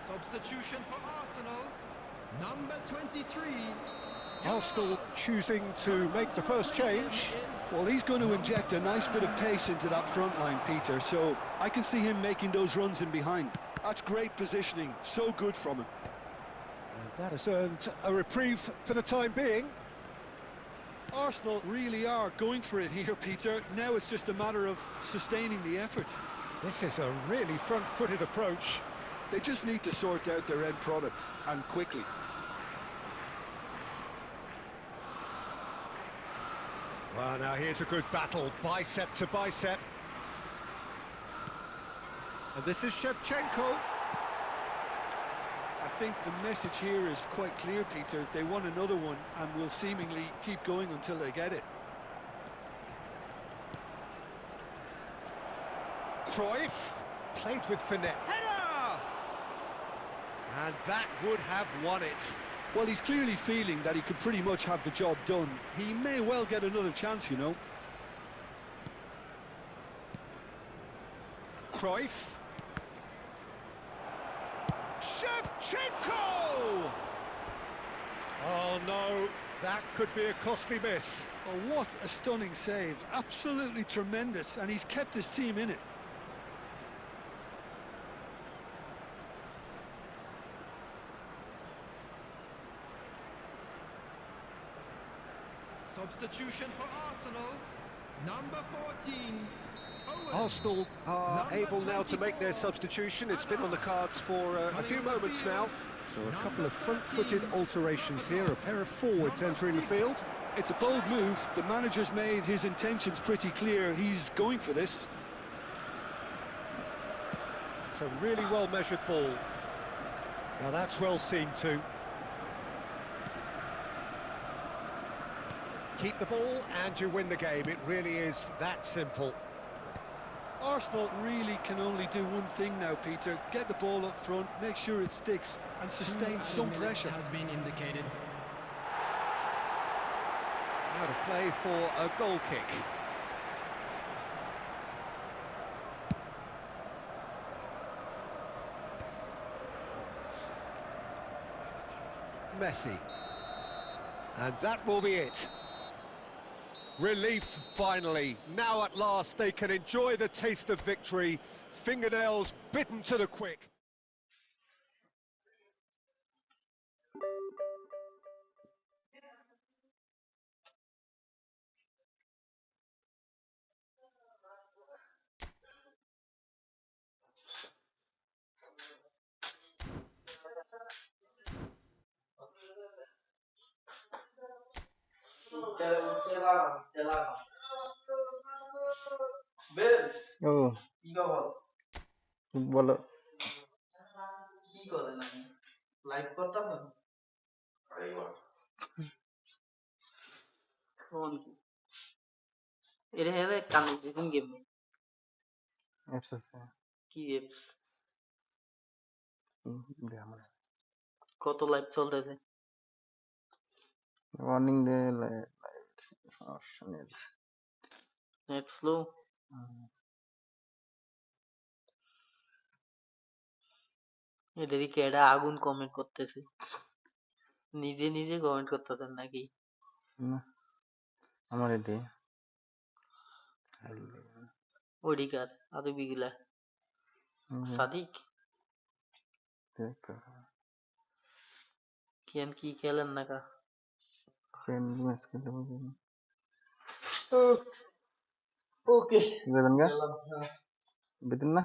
Substitution for Arsenal, number 23. Arsenal choosing to make the first change. Well, he's going to inject a nice bit of pace into that front line, Peter, so I can see him making those runs in behind. That's great positioning, so good from him. And that has earned a reprieve for the time being. Arsenal really are going for it here, Peter. Now it's just a matter of sustaining the effort. This is a really front-footed approach. They just need to sort out their end product, and quickly. Well, now here's a good battle, bicep to bicep. And this is Shevchenko. I think the message here is quite clear, Peter. They want another one and will seemingly keep going until they get it. Cruyff, played with finesse. Header! And that would have won it. Well, he's clearly feeling that he could pretty much have the job done. He may well get another chance, you know. Cruyff. Shevchenko! Oh no, that could be a costly miss. Oh, what a stunning save. Absolutely tremendous, and he's kept his team in it. Substitution for Arsenal, number 14. Owen. Arsenal are able now to make their substitution. It's been on the cards for a few moments now. So a couple of front-footed alterations here, a pair of forwards entering the field. It's a bold move. The manager's made his intentions pretty clear. He's going for this. It's a really well-measured ball. Now that's well seen too. Keep the ball and you win the game. It really is that simple. Arsenal really can only do one thing now, Peter. Get the ball up front, make sure it sticks, and sustain some pressure. Has been indicated. Out of play for a goal kick. Messi. And that will be it. Relief, finally. Now at last they can enjoy the taste of victory. Fingernails bitten to the quick. ও বলো apps আছে দে আমার warning দে সমস্যা নেই না আমার এটি friendly match খেলতে পারবেন যাবেন গা বেতন না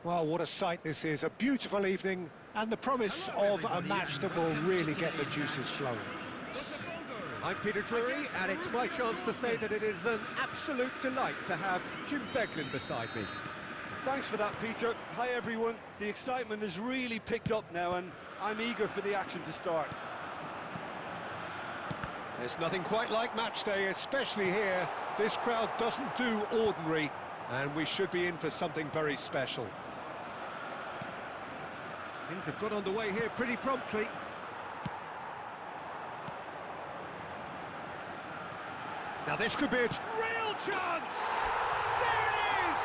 Well, what a sight this is. A beautiful evening and the promise of a match that will really get the juices flowing. I'm Peter Drury, and it's my chance to say that it is an absolute delight to have Jim Beglin beside me. Thanks for that, Peter. Hi, everyone. The excitement has really picked up now, and I'm eager for the action to start. There's nothing quite like match day, especially here. This crowd doesn't do ordinary, and we should be in for something very special. Things have got underway here pretty promptly. Now this could be a real chance! There it is!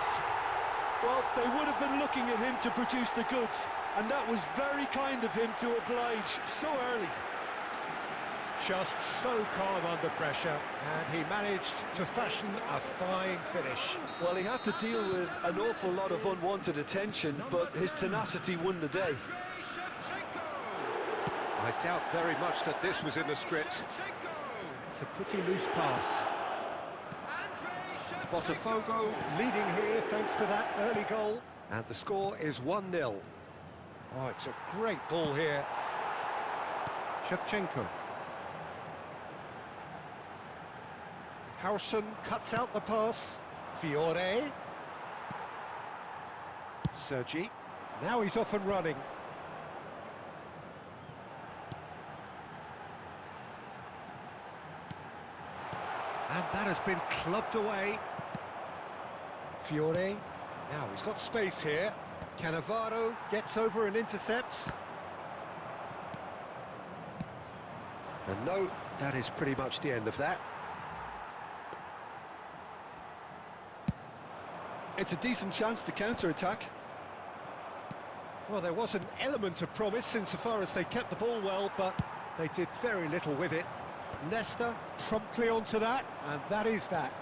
Well, they would have been looking at him to produce the goods, and that was very kind of him to oblige so early. Just so calm under pressure, and he managed to fashion a fine finish. Well, he had to deal with an awful lot of unwanted attention, but his tenacity won the day. I doubt very much that this was in the script. It's a pretty loose pass. Botafogo leading here thanks to that early goal. And the score is 1-0. Oh, it's a great ball here. Shevchenko. Howson cuts out the pass. Fiore. Sergi. Now he's off and running. And that has been clubbed away. Fiore. Now he's got space here. Cannavaro gets over and intercepts. And no, that is pretty much the end of that. It's a decent chance to counter-attack. Well, there was an element of promise insofar as they kept the ball well, but they did very little with it. Leicester promptly onto that, and that is that.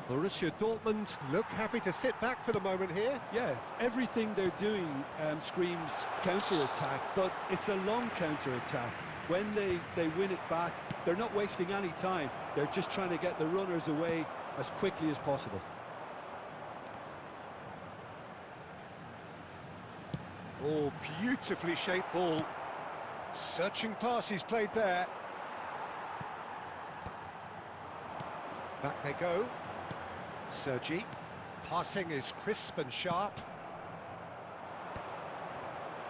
Borussia Dortmund look happy to sit back for the moment here. Yeah, everything they're doing screams counter-attack, but it's a long counter-attack. When they win it back, they're not wasting any time. They're just trying to get the runners away as quickly as possible. Oh, beautifully shaped ball. Searching pass he's played there. Back they go. Sergi. Passing is crisp and sharp.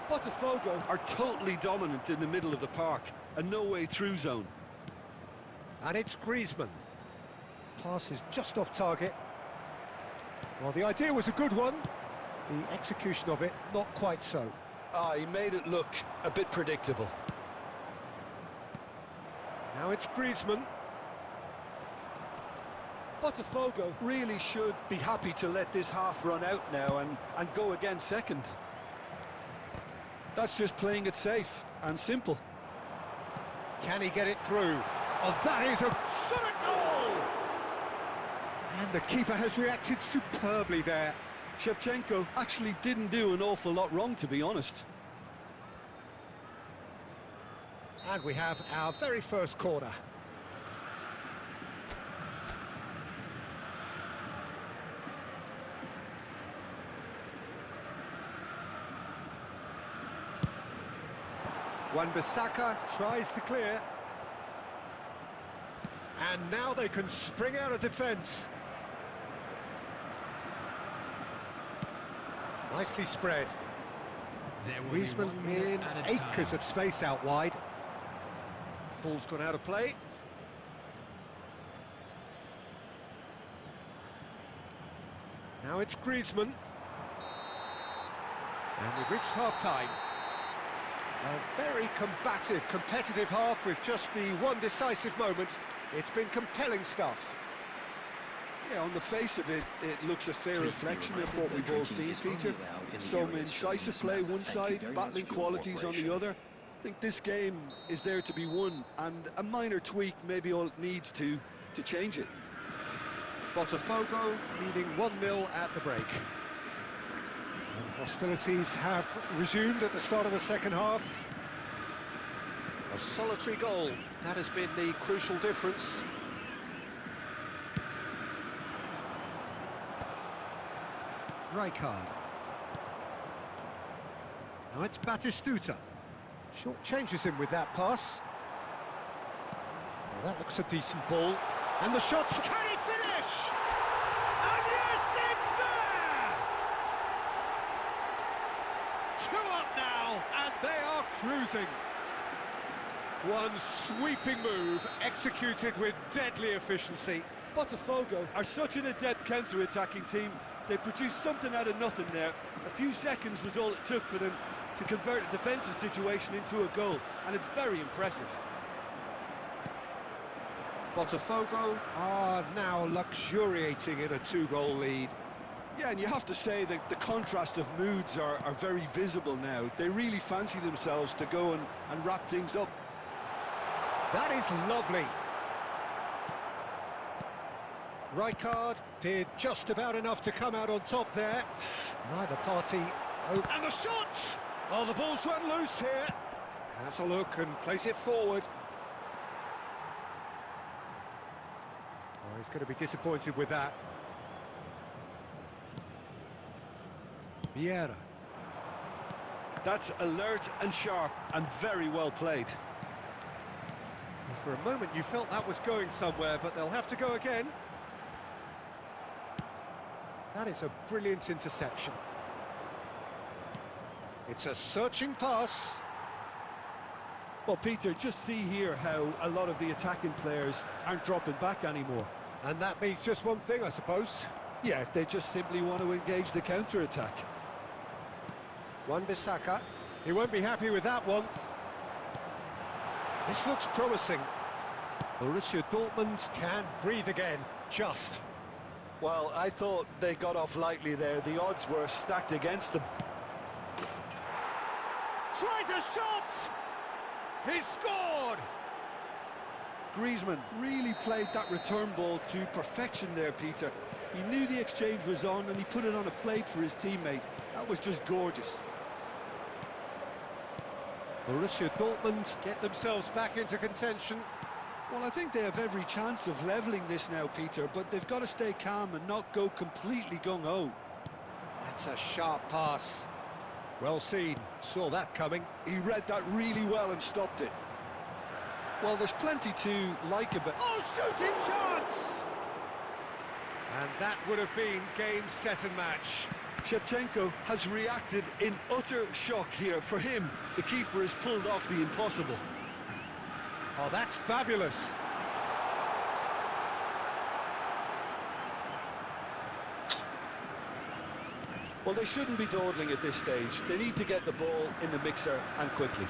Botafogo are totally dominant in the middle of the park, a no-way through zone. And it's Griezmann. Pass is just off target. Well, the idea was a good one. The execution of it, not quite so. He made it look a bit predictable. Now it's Griezmann. Botafogo really should be happy to let this half run out now and go again second. That's just playing it safe and simple. Can he get it through? Oh, that is a shot at goal! And the keeper has reacted superbly there. Shevchenko actually didn't do an awful lot wrong, to be honest. And we have our very first corner. Wan-Bissaka tries to clear. And now they can spring out of defence. Nicely spread. Griezmann in acres of space out wide. Ball's gone out of play. Now it's Griezmann. And we've reached half-time. A very combative, competitive half with just the one decisive moment. It's been compelling stuff. Yeah, on the face of it, it looks a fair reflection of what we've all seen, Peter. Some incisive play one side, battling qualities on the other. I think this game is there to be won, and a minor tweak maybe all it needs to change it. Botafogo leading 1-0 at the break. And hostilities have resumed at the start of the second half. A solitary goal, that has been the crucial difference. Rijkaard. Now it's Batistuta. Short changes him with that pass. Well, that looks a decent ball. And the shots, can he finish? And yes, it's there! 2 up now, and they are cruising. One sweeping move, executed with deadly efficiency. Botafogo are such an adept counter-attacking team. They produced something out of nothing there. A few seconds was all it took for them to convert a defensive situation into a goal, and it's very impressive. Botafogo are now luxuriating in a 2-goal lead. Yeah, and you have to say that the contrast of moods are very visible now. They really fancy themselves to go and wrap things up. That is lovely. Rijkaard did just about enough to come out on top there. Neither party... And the shot! Oh, the ball's run loose here. Has a look and plays it forward. Oh, he's going to be disappointed with that. Vieira. That's alert and sharp and very well played. For a moment you felt that was going somewhere, but they'll have to go again. That is a brilliant interception. It's a searching pass. Well, Peter, just see here how a lot of the attacking players aren't dropping back anymore. And that means just one thing, I suppose. Yeah, they just simply want to engage the counter-attack. Wan-Bissaka. He won't be happy with that one. This looks promising. Borussia Dortmund can breathe again, just. Well, I thought they got off lightly there. The odds were stacked against them. Tries a shot! He's scored! Griezmann really played that return ball to perfection there, Peter. He knew the exchange was on and he put it on a plate for his teammate. That was just gorgeous. Borussia Dortmund get themselves back into contention. Well, I think they have every chance of levelling this now, Peter, but they've got to stay calm and not go completely gung-ho. That's a sharp pass. Well seen, saw that coming. He read that really well and stopped it. Well, there's plenty to like about... Oh, shooting chance! And that would have been game, set and match. Shevchenko has reacted in utter shock here. For him, the keeper has pulled off the impossible. Oh, that's fabulous. Well, they shouldn't be dawdling at this stage. They need to get the ball in the mixer and quickly.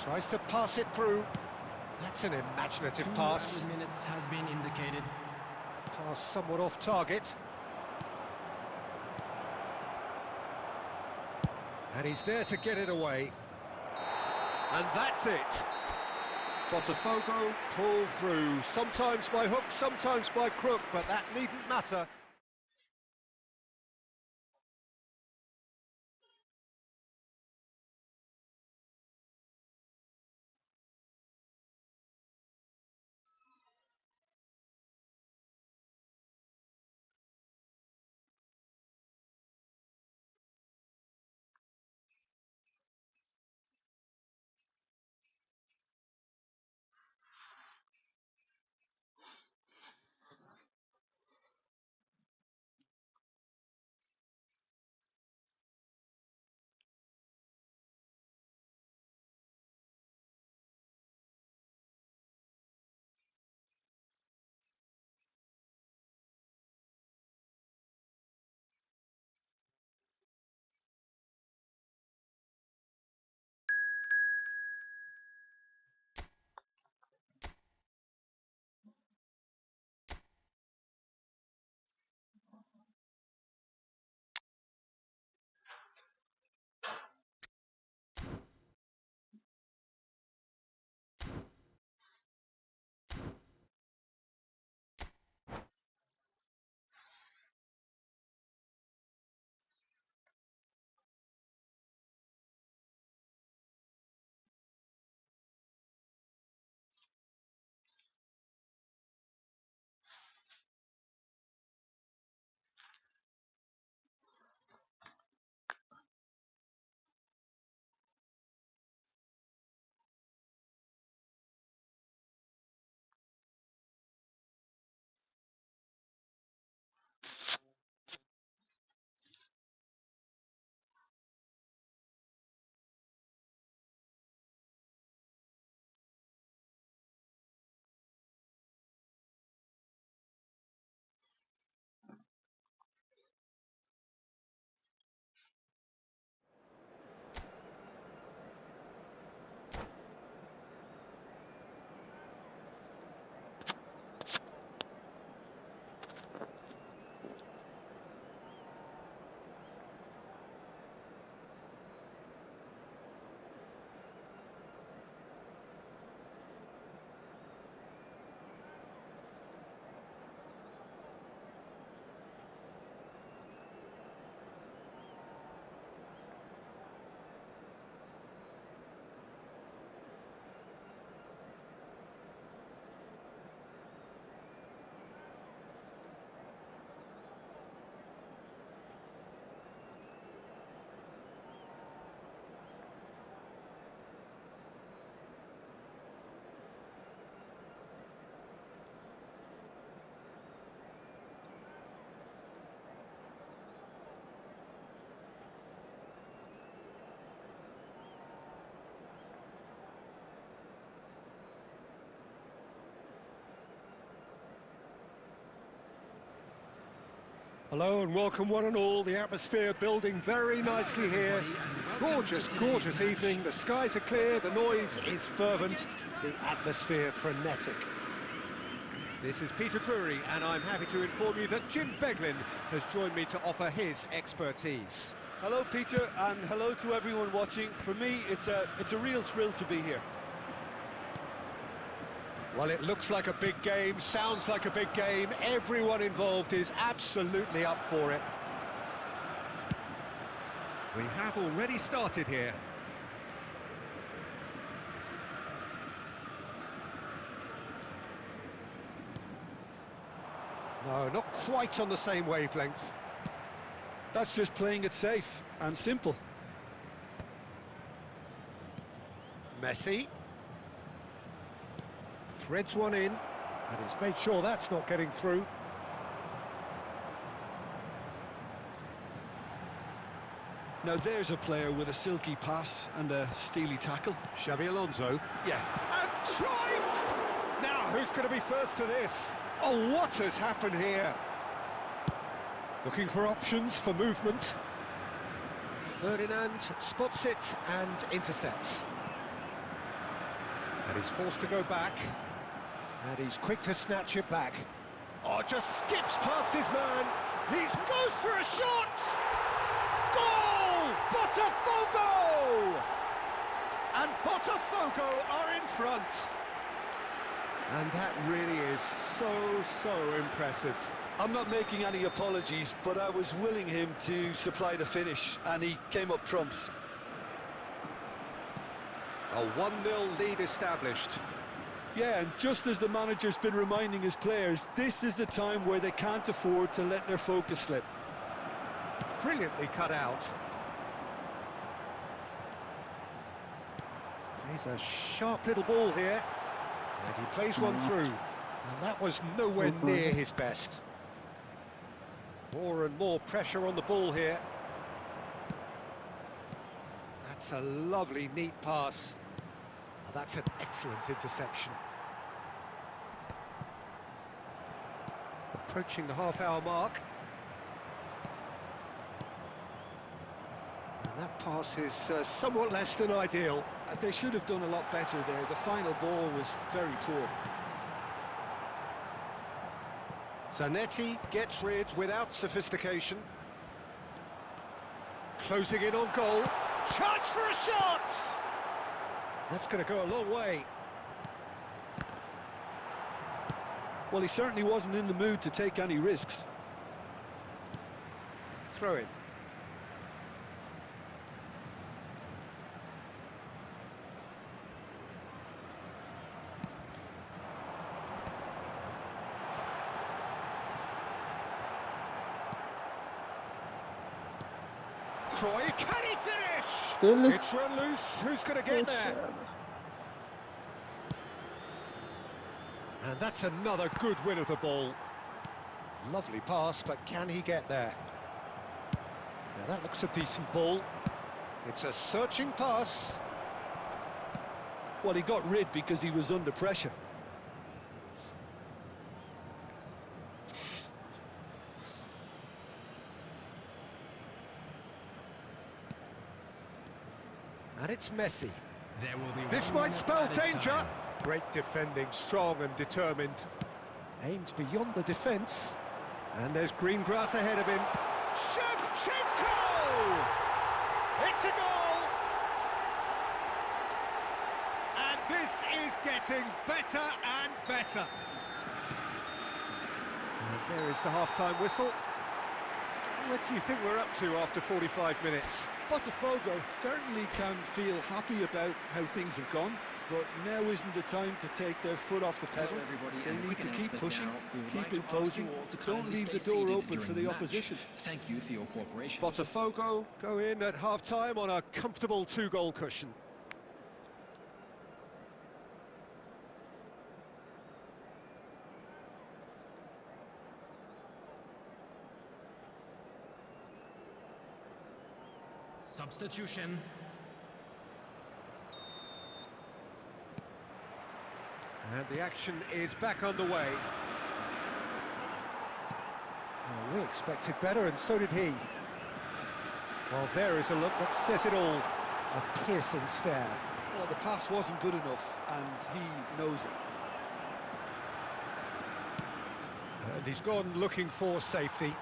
Tries to pass it through. That's an imaginative pass. 2 minutes has been indicated. Pass somewhat off target. And he's there to get it away. And that's it. Botafogo pull through, sometimes by hook, sometimes by crook, but that needn't matter. Hello and welcome one and all. The atmosphere building very nicely here. Gorgeous, gorgeous evening. The skies are clear, the noise is fervent, the atmosphere frenetic. This is Peter Drury, and I'm happy to inform you that Jim Beglin has joined me to offer his expertise. Hello, Peter, and hello to everyone watching. For me, it's a real thrill to be here. Well, it looks like a big game, sounds like a big game. Everyone involved is absolutely up for it. We have already started here. No, not quite on the same wavelength. That's just playing it safe and simple. Messi. Threads one in, and he's made sure that's not getting through. Now there's a player with a silky pass and a steely tackle. Xabi Alonso. Yeah. And drive! Now, who's going to be first to this? Oh, what has happened here? Looking for options for movement. Ferdinand spots it and intercepts. And he's forced to go back. And he's quick to snatch it back. Oh, just skips past his man. He's goes for a shot! Goal! Botafogo! And Botafogo are in front. And that really is so impressive. I'm not making any apologies, but I was willing him to supply the finish, and he came up trumps. A 1-0 lead established. Yeah, and just as the manager's been reminding his players, this is the time where they can't afford to let their focus slip. Brilliantly cut out. Plays a sharp little ball here. And he plays one through. And that was nowhere near his best. More and more pressure on the ball here. That's a lovely, neat pass. Oh, that's an excellent interception. Approaching the half-hour mark. And that pass is somewhat less than ideal. They should have done a lot better there. The final ball was very poor. Zanetti gets rid without sophistication. Closing in on goal. Chance for a shot! That's going to go a long way. Well, he certainly wasn't in the mood to take any risks. Throw in. Troy, can he finish? Really? It's run loose. Who's going to get there? And that's another good win of the ball. Lovely pass, but can he get there? Now that looks a decent ball. It's a searching pass. Well, he got rid because he was under pressure. And it's Messi. There will be This one might minute spell added danger. time. Great defending, strong and determined. Aimed beyond the defence. And there's green grass ahead of him. Shevchenko! It's a goal! And this is getting better and better. And there is the half-time whistle. What do you think we're up to after 45 minutes? Botafogo certainly can feel happy about how things have gone, but now isn't the time to take their foot off the pedal. They need to keep pushing, keep imposing, don't leave the door open for the opposition. Thank you for your cooperation. Botafogo go in at half-time on a comfortable 2-goal cushion. Substitution. And the action is back underway. Well, we Expected better, and so did he. Well, there is a look that says it all. A piercing stare. Well, the pass wasn't good enough, and he knows it. And he's gone looking for safety.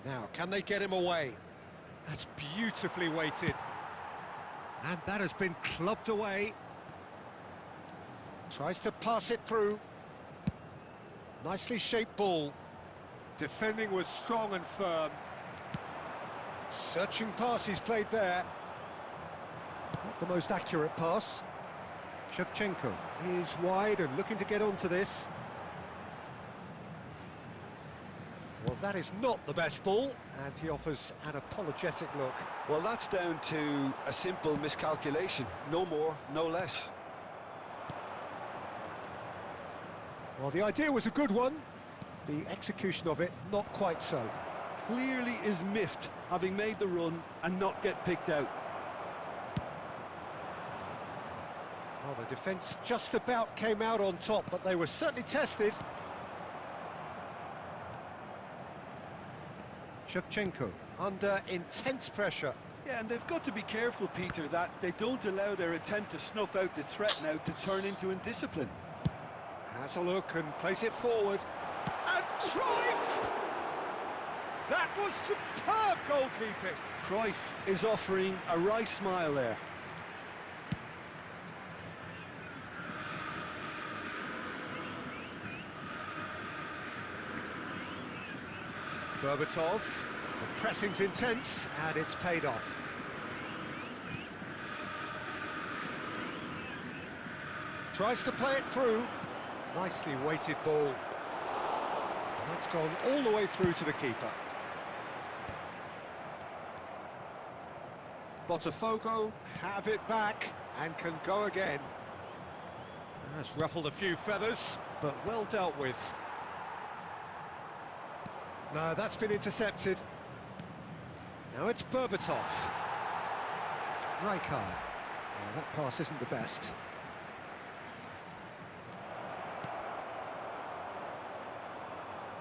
Now, can they get him away? That's beautifully weighted. And that has been clubbed away. Tries to pass it through. Nicely shaped ball. Defending was strong and firm. Searching pass he's played there. Not the most accurate pass. Shevchenko is wide and looking to get onto this. Well, that is not the best ball, and he offers an apologetic look. Well, that's down to a simple miscalculation. No more, no less. Well, the idea was a good one. The execution of it, not quite so. Clearly is miffed, having made the run and not get picked out. Well, the defence just about came out on top, but they were certainly tested. Shevchenko under intense pressure. Yeah, and they've got to be careful, Peter, that they don't allow their attempt to snuff out the threat now to turn into indiscipline. Has a look and plays it forward. And Cruyff! That was superb goalkeeping. Cruyff is offering a wry smile there. Berbatov, the pressing's intense, and it's paid off. Tries to play it through. Nicely weighted ball. And that's gone all the way through to the keeper. Botafogo have it back and can go again. That's ruffled a few feathers, but well dealt with. No, that's been intercepted. Now it's Berbatov. Rijkaard. Oh, that pass isn't the best.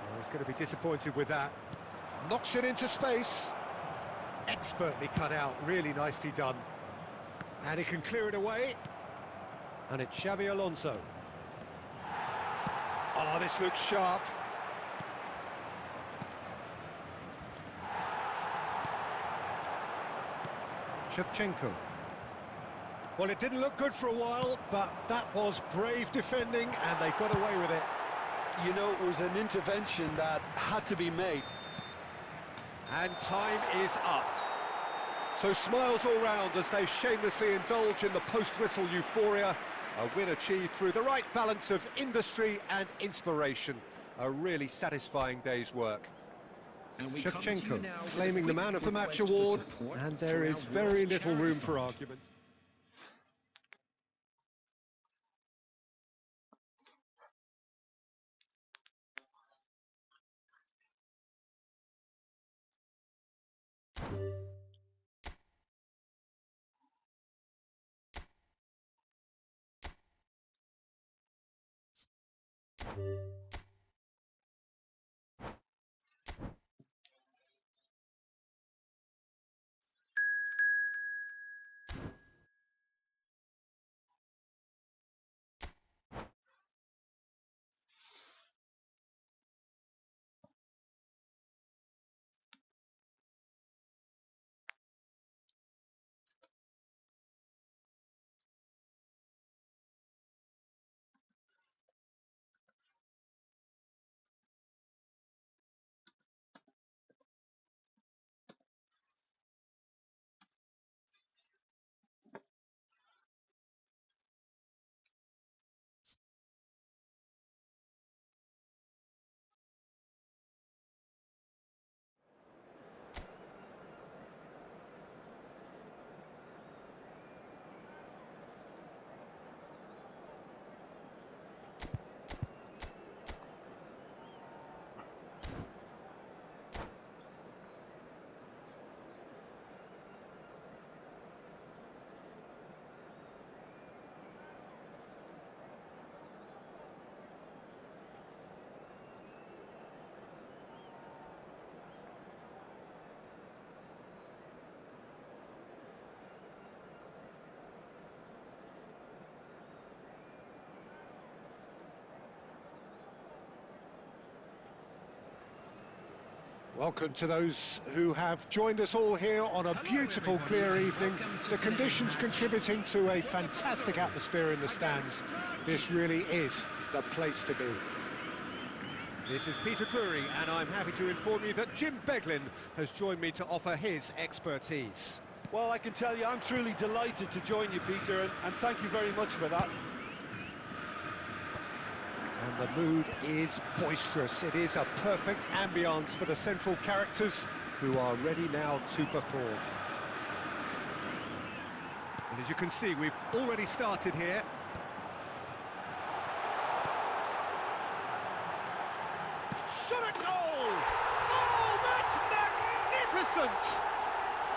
Oh, he's going to be disappointed with that. Knocks it into space. Expertly cut out, really nicely done. And he can clear it away. And it's Xabi Alonso. Oh, this looks sharp. Shevchenko. Well, it didn't look good for a while, but that was brave defending, and they got away with it. You know, it was an intervention that had to be made. And time is up. So smiles all round as they shamelessly indulge in the post-whistle euphoria. A win achieved through the right balance of industry and inspiration. A really satisfying day's work. Shevchenko claiming the Man of the Match award, and there is very little room for argument. Welcome to those who have joined us all here on a beautiful, clear evening. The conditions contributing to a fantastic atmosphere in the stands. This really is the place to be. This is Peter Drury, and I'm happy to inform you that Jim Beglin has joined me to offer his expertise. Well, I can tell you I'm truly delighted to join you, Peter, and thank you very much for that. And the mood is boisterous. It is a perfect ambience for the central characters who are ready now to perform. And as you can see, we've already started here. Shot at goal! Oh, that's magnificent!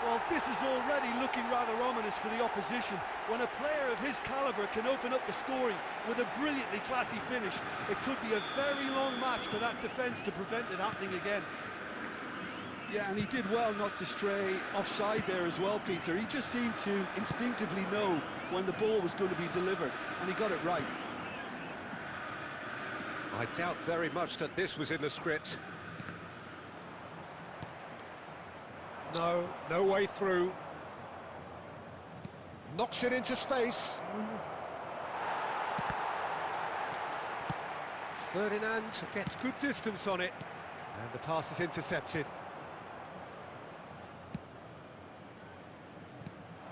Well, this is already looking rather ominous for the opposition. When a player of his calibre can open up the scoring with a brilliantly classy finish, it could be a very long match for that defence to prevent it happening again. Yeah, and he did well not to stray offside there as well, Peter. He just seemed to instinctively know when the ball was going to be delivered, and he got it right. I doubt very much that this was in the script. No way through. Knocks it into space. Ferdinand gets good distance on it. And the pass is intercepted.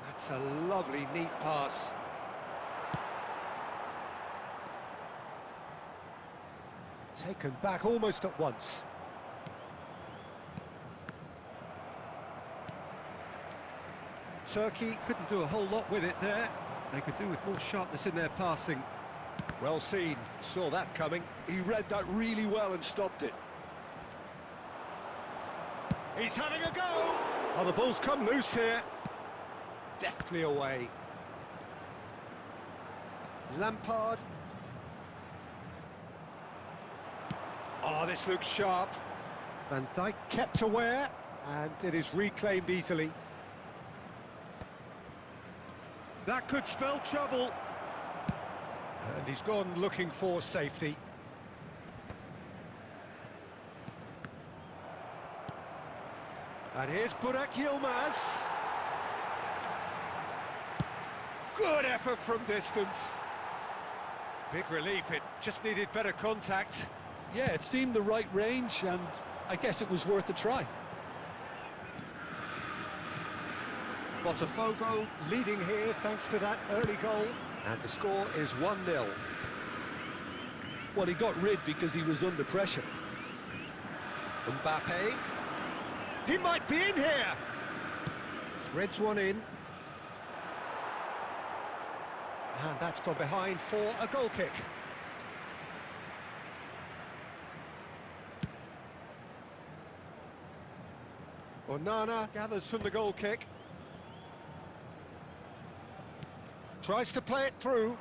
That's a lovely, neat pass. Taken back almost at once. Turkey couldn't do a whole lot with it there. They could do with more sharpness in their passing. Well seen, saw that coming. He read that really well and stopped it. He's having a go! Oh, the ball's come loose here. Deftly away. Lampard. Oh, this looks sharp. Van Dijk kept aware, and it is reclaimed easily. That could spell trouble. And he's gone looking for safety. And here's Burak Yilmaz. Good effort from distance. Big relief, it just needed better contact. Yeah, it seemed the right range, and I guess it was worth a try. Botafogo leading here thanks to that early goal. And the score is 1-0. Well, he got rid because he was under pressure. Mbappe. He might be in here! Threads one in. And that's gone behind for a goal kick. Onana gathers from the goal kick. Tries to play it through.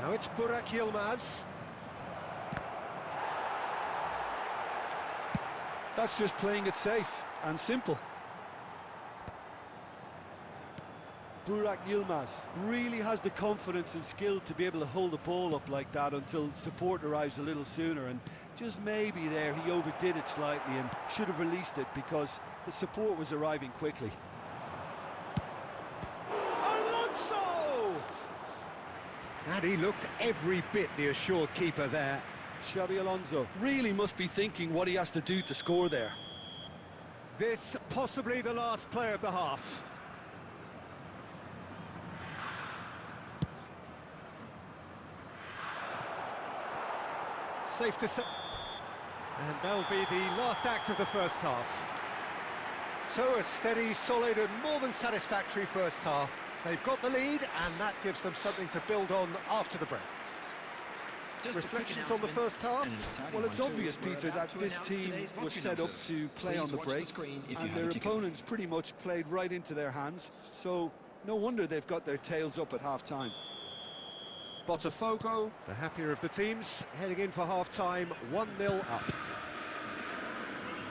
Now it's Burak Yilmaz. That's just playing it safe and simple. Burak Yilmaz really has the confidence and skill to be able to hold the ball up like that until support arrives a little sooner, and just maybe there he overdid it slightly and should have released it because the support was arriving quickly. Alonso! And he looked every bit the assured keeper there. Xabi Alonso really must be thinking what he has to do to score there. This possibly the last play of the half. Safe to say. And that'll be the last act of the first half. So a steady, solid and more than satisfactory first half. They've got the lead and that gives them something to build on after the break. Reflections on the first half? Well, it's obvious, Peter, that this team was set up to play on the break, and their opponents pretty much played right into their hands, so no wonder they've got their tails up at half-time. Botafogo, the happier of the teams, heading in for half-time, 1-0 up.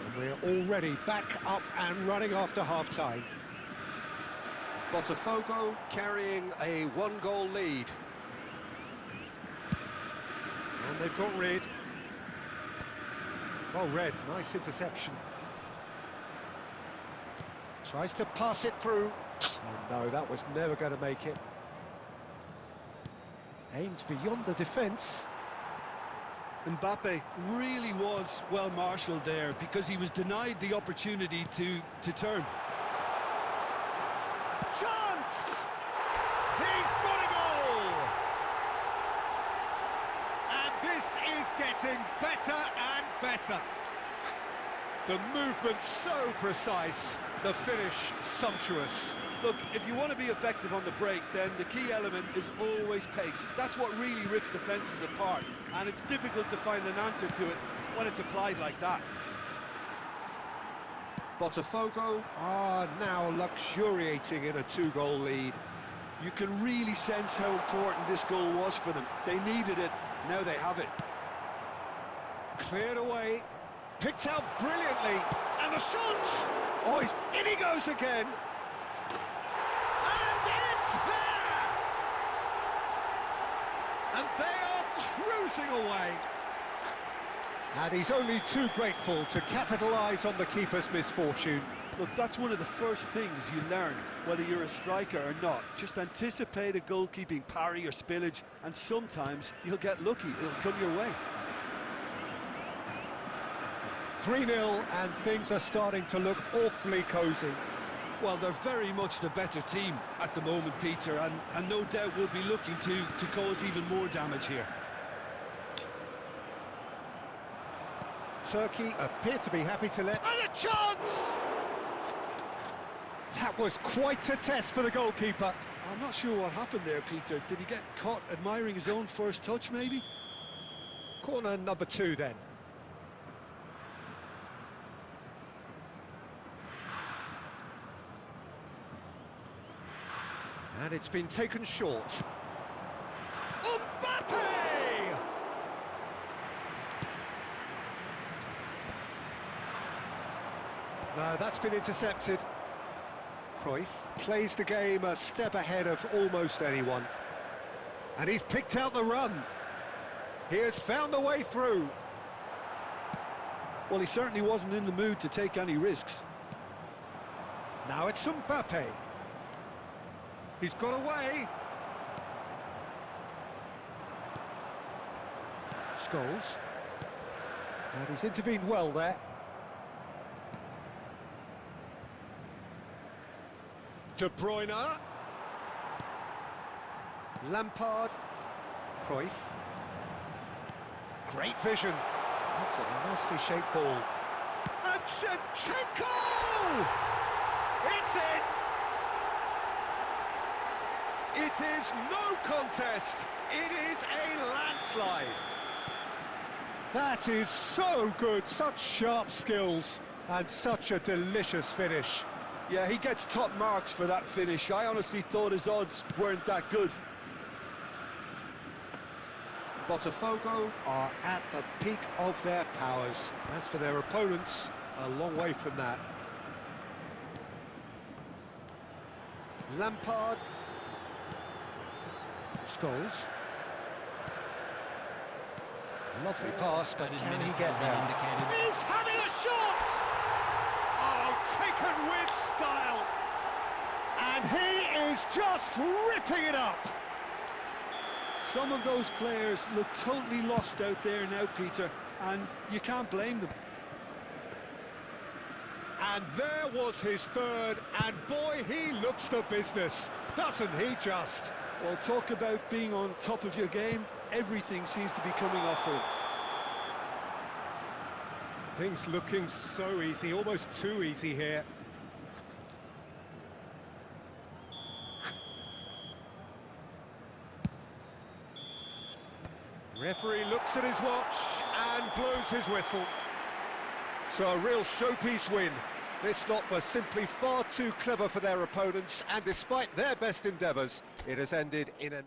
And we're already back up and running after half-time. Botafogo carrying a one-goal lead. And they've got rid. Well read, nice interception. Tries to pass it through. Oh no, that was never going to make it. Aimed beyond the defence. Mbappe really was well marshalled there because he was denied the opportunity to turn. Chance! He's got a goal! And this is getting better and better. The movement so precise, the finish sumptuous. Look, if you want to be effective on the break, then the key element is always pace. That's what really rips defences apart, and it's difficult to find an answer to it when it's applied like that. Botafogo are now luxuriating in a 2-goal lead. You can really sense how important this goal was for them. They needed it, now they have it. Cleared away, picked out brilliantly, and the shot! Oh, in he goes again! And it's there! And they are cruising away. And he's only too grateful to capitalise on the keeper's misfortune. Look, that's one of the first things you learn, whether you're a striker or not. Just anticipate a goalkeeping parry or spillage, and sometimes you'll get lucky, it'll come your way. 3-0, and things are starting to look awfully cosy. Well, they're very much the better team at the moment, Peter, and no doubt will be looking to cause even more damage here. Turkey appear to be happy to let... And a chance! That was quite a test for the goalkeeper. I'm not sure what happened there, Peter. Did he get caught admiring his own first touch, maybe? Corner number 2, then. And it's been taken short. Mbappe! No, that's been intercepted. Cruyff plays the game a step ahead of almost anyone. And he's picked out the run. He has found the way through. Well, he certainly wasn't in the mood to take any risks. Now it's Mbappe. He's got away. Scholes. And he's intervened well there. De Bruyne. Lampard. Cruyff. Great vision. That's a nicely shaped ball. And Shevchenko! It's in! It is no contest. It is a landslide. That is so good, such sharp skills, and such a delicious finish. Yeah, he gets top marks for that finish. I honestly thought his odds weren't that good. Botafogo are at the peak of their powers. As for their opponents, a long way from that. Lampard. Scholes. Lovely pass, but can he get there? He's having a shot! Oh, taken with style. And he is just ripping it up. Some of those players look totally lost out there now, Peter, and you can't blame them. And there was his third, and boy, he looks the business, doesn't he just? Well, talk about being on top of your game. Everything seems to be coming off for him. Things looking so easy, almost too easy here. Referee looks at his watch and blows his whistle. So a real showpiece win. This lot was simply far too clever for their opponents, and despite their best endeavours, it has ended in an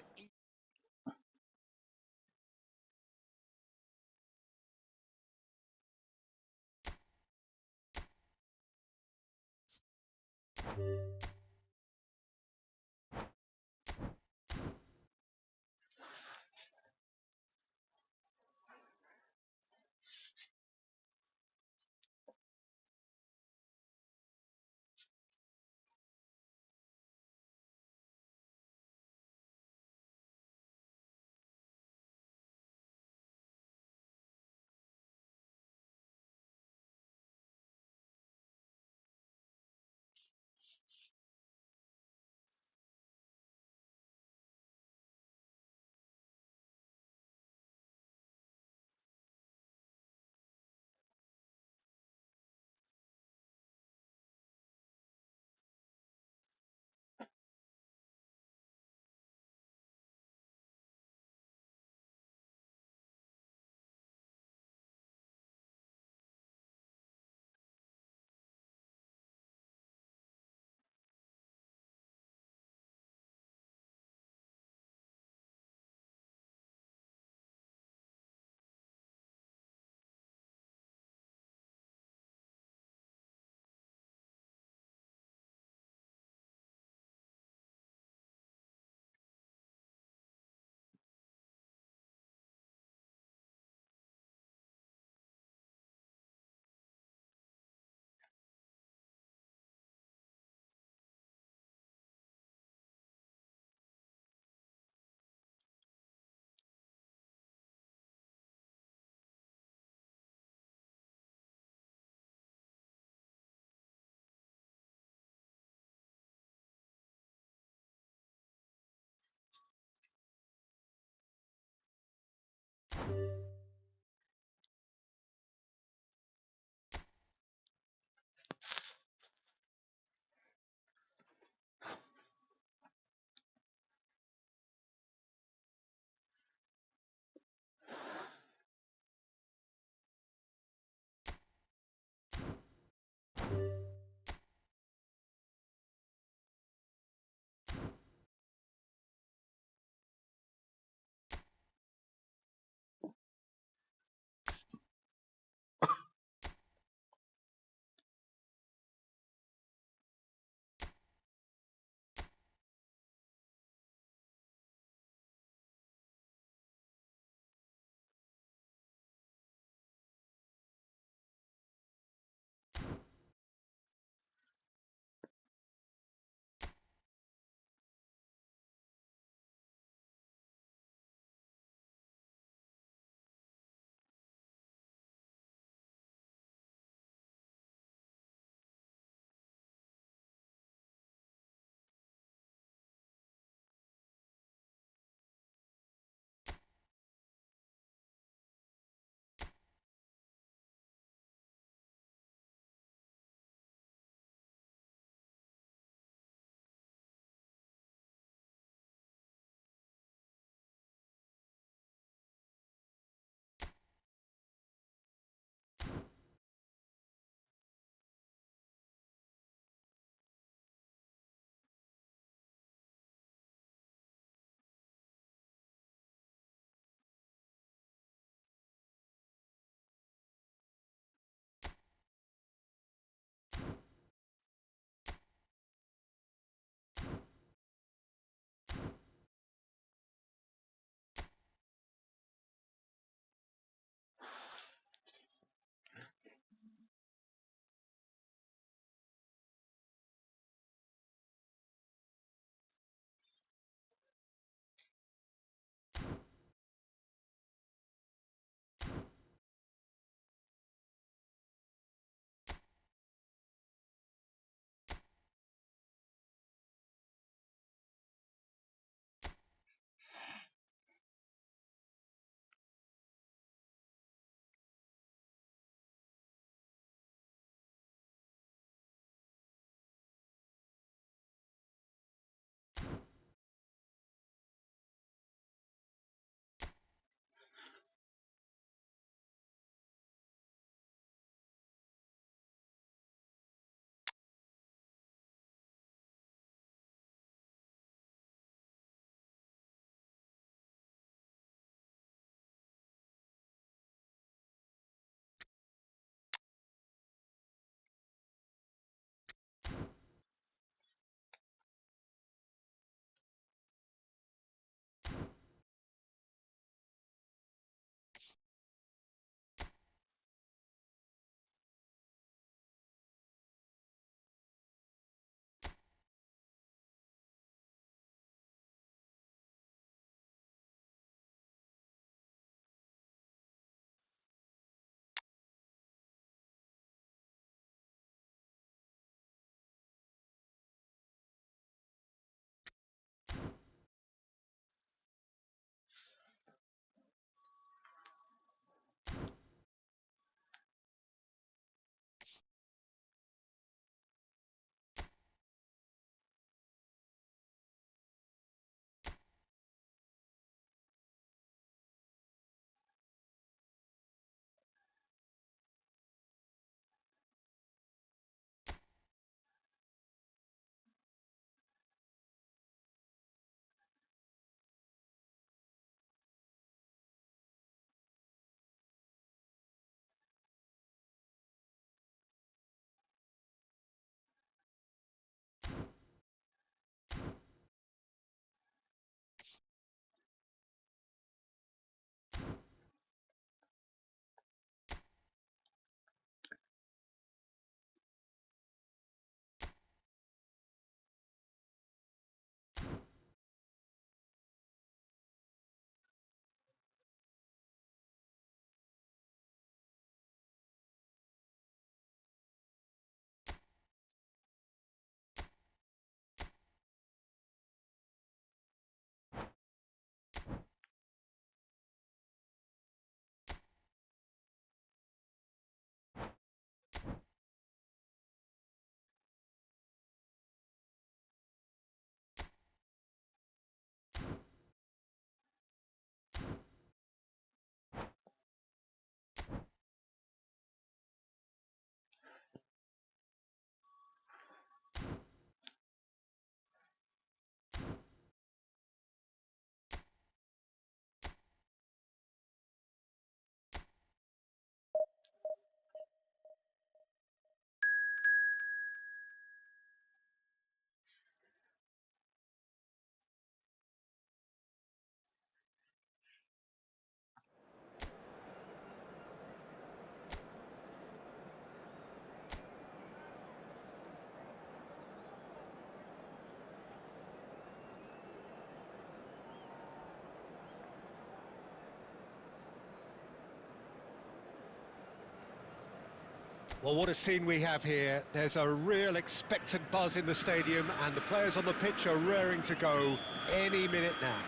Well, what a scene we have here. There's a real expectant buzz in the stadium, and the players on the pitch are raring to go any minute now.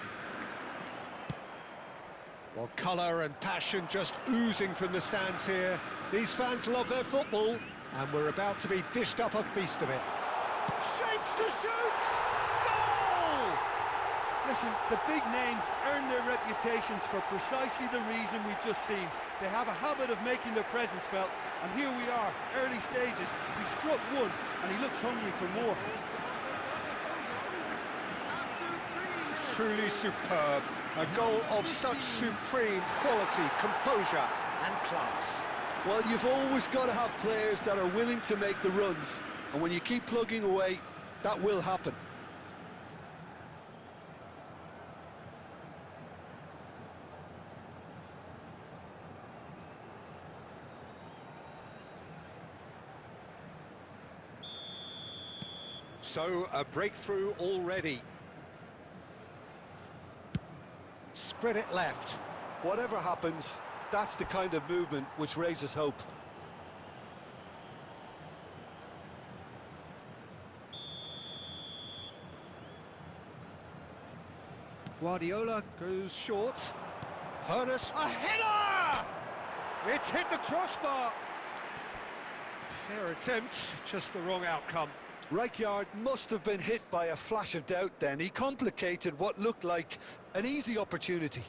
Well, colour and passion just oozing from the stands here. These fans love their football, and we're about to be dished up a feast of it. Shapes to shoot! Goal! Listen, the big names earn their reputations for precisely the reason we've just seen. They have a habit of making their presence felt, and here we are, early stages. He struck one, and he looks hungry for more. Truly superb. A goal of such supreme quality, composure and class. Well, you've always got to have players that are willing to make the runs, and when you keep plugging away, that will happen. So, a breakthrough already. Spread it left. Whatever happens, that's the kind of movement which raises hope. Guardiola goes short. Hernus, a header! It's hit the crossbar. Fair attempt, just the wrong outcome. Rijkaard must have been hit by a flash of doubt then. He complicated what looked like an easy opportunity.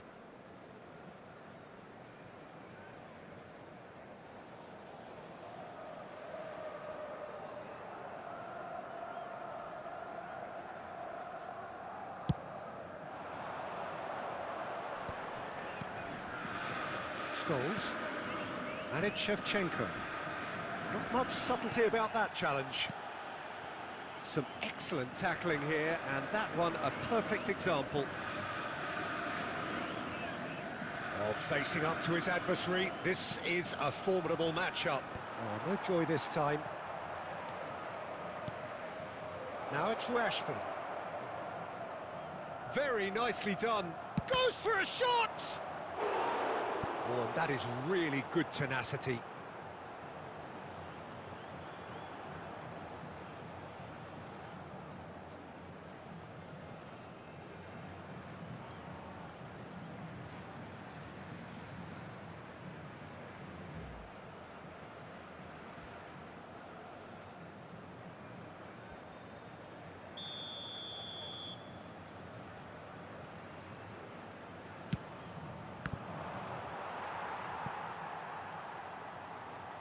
Scholes. And it's Shevchenko. Not much subtlety about that challenge. Some excellent tackling here, and that one a perfect example. Oh, facing up to his adversary, this is a formidable matchup. Oh, no joy this time. Now it's Rashford. Very nicely done. Goes for a shot! Oh, and that is really good tenacity.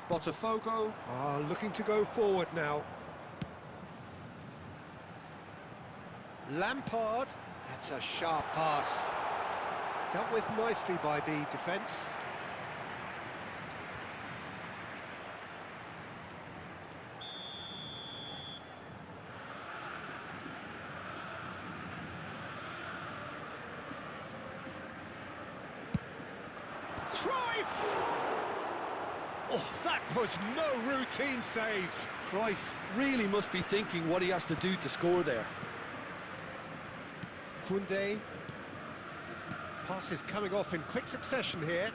Botafogo are looking to go forward now. Lampard, that's a sharp pass. Dealt with nicely by the defence. Cruyff! Oh, that was no routine save. Cruyff really must be thinking what he has to do to score there. Koundé. Passes coming off in quick succession here.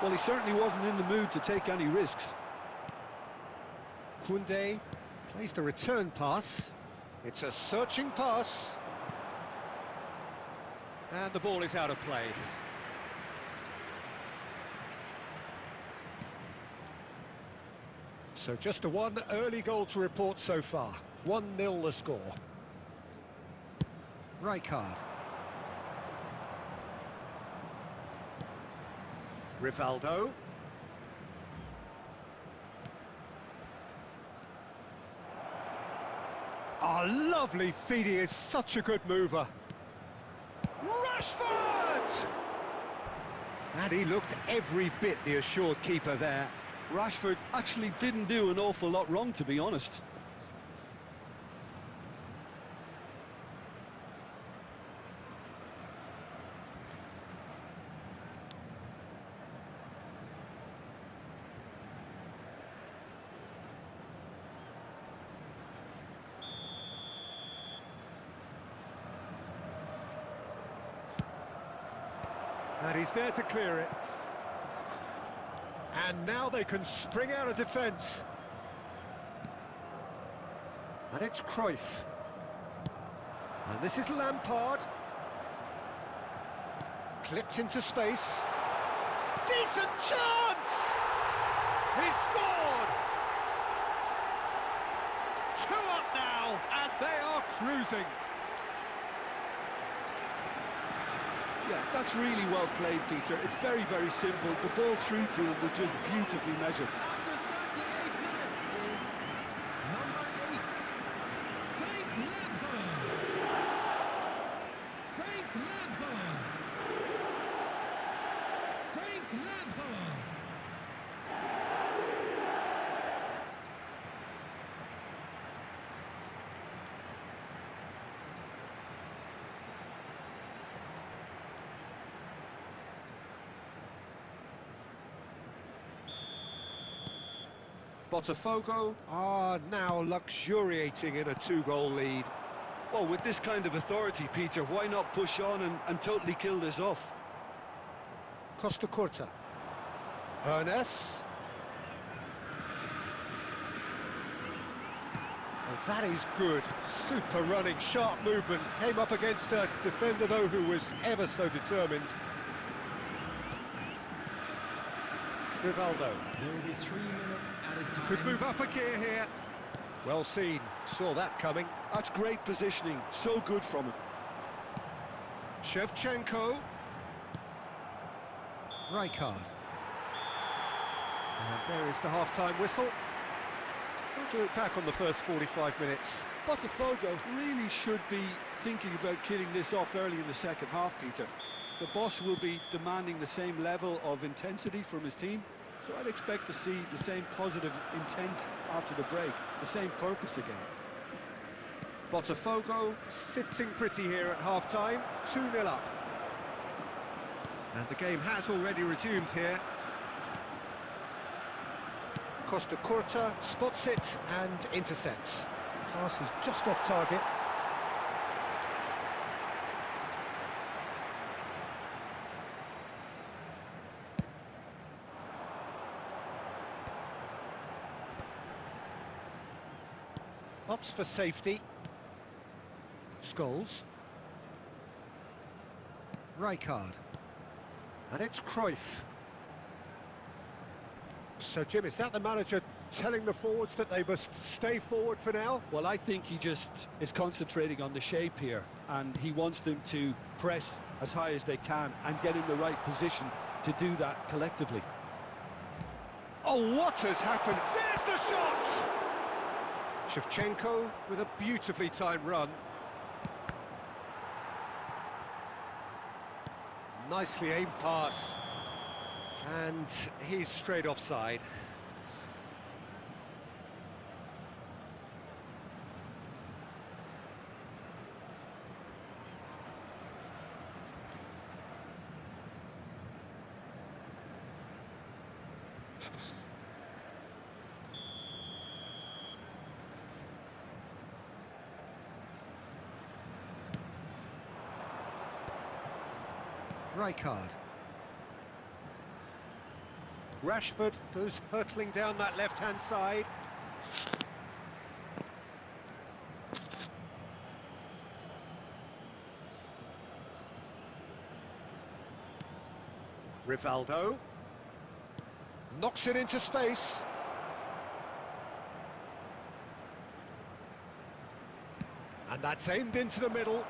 Well, he certainly wasn't in the mood to take any risks. Koundé plays the return pass. It's a searching pass. And the ball is out of play. So just a one early goal to report so far. 1-0 the score. Rijkaard. Rivaldo. Oh, lovely feed. He is such a good mover. Rashford! And he looked every bit the assured keeper there. Rashford actually didn't do an awful lot wrong, to be honest. And he's there to clear it. And now they can spring out of defence. And it's Cruyff. And this is Lampard. Clipped into space. Decent chance! He's scored! 2 up now, and they are cruising. Yeah, that's really well played, Peter. It's very, very simple. The ball through to him was just beautifully measured. After 38 minutes is number 8, Frank Lampard. Frank Lampard. Frank Lampard. Botafogo are now luxuriating in a 2-goal lead. Well, with this kind of authority, Peter, why not push on and totally kill this off? Costa Curta. Hernes. Oh, that is good. Super running, sharp movement. Came up against a defender, though, who was ever so determined. Rivaldo. There will be 3 minutes added time. Could move up a gear here. Well seen. Saw that coming. That's great positioning. So good from him. Shevchenko. Rijkaard. And there is the half-time whistle. We'll to look back on the first 45 minutes. Botafogo really should be thinking about killing this off early in the second half, Peter. The boss will be demanding the same level of intensity from his team, so I'd expect to see the same positive intent after the break, the same purpose again. Botafogo sitting pretty here at half-time, 2-0 up. And the game has already resumed here. Costa Curta spots it and intercepts. Pass is just off target. Opts for safety. Scholes. Rijkaard. And it's Cruyff. So, Jim, is that the manager telling the forwards that they must stay forward for now? Well, I think he just is concentrating on the shape here, and he wants them to press as high as they can and get in the right position to do that collectively. Oh, what has happened? There's the shot! Shevchenko with a beautifully timed run. Nicely aimed pass. And he's straight offside. Rijkaard. Rashford goes hurtling down that left-hand side. Rivaldo knocks it into space. And that's aimed into the middle.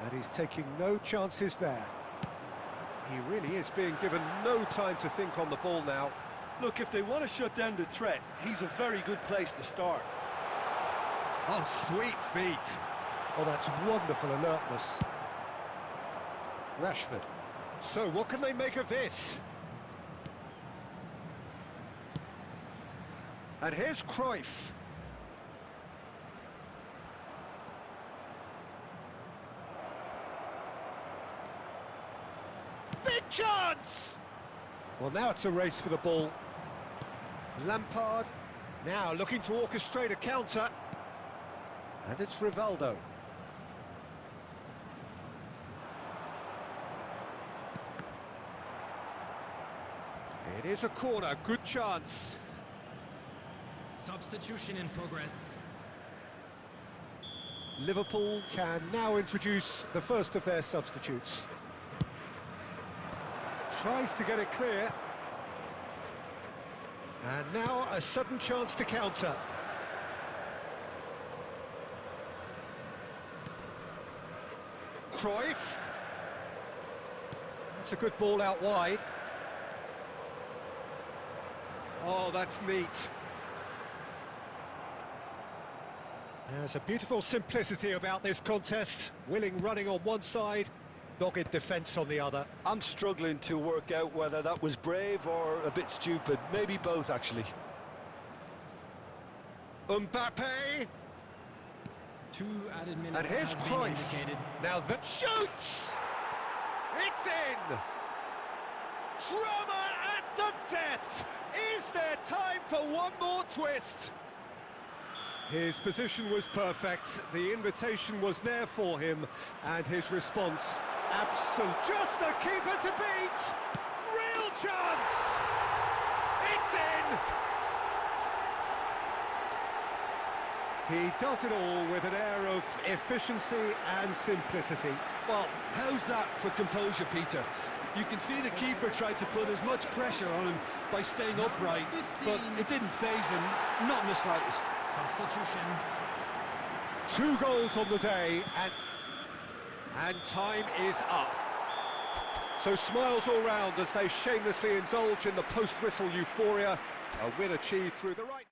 And he's taking no chances there. He really is being given no time to think on the ball now. Look, if they want to shut down the threat, he's a very good place to start. Oh, sweet feet. Oh, that's wonderful alertness. Rashford. So, what can they make of this? And here's Cruyff. Big chance! Well, now it's a race for the ball. Lampard now looking to orchestrate a counter. And it's Rivaldo. It is a corner, good chance. Substitution in progress. Liverpool can now introduce the first of their substitutes. Tries to get it clear. And now a sudden chance to counter. Cruyff. That's a good ball out wide. Oh, that's neat. There's a beautiful simplicity about this contest. Willing running on one side, dogged defence on the other. I'm struggling to work out whether that was brave or a bit stupid. Maybe both, actually. Mbappe. 2 added minutes. And here's has been Cruyff. indicated. Now that shoots! It's in! Drama at the death! Is there time for one more twist? His position was perfect, the invitation was there for him, and his response, absolute. Just the keeper to beat! Real chance! It's in! He does it all with an air of efficiency and simplicity. Well, how's that for composure, Peter? You can see the keeper tried to put as much pressure on him by staying upright, but it didn't faze him, not in the slightest. Substitution. 2 goals on the day, and time is up. So smiles all round as they shamelessly indulge in the post-whistle euphoria. A win achieved through the right...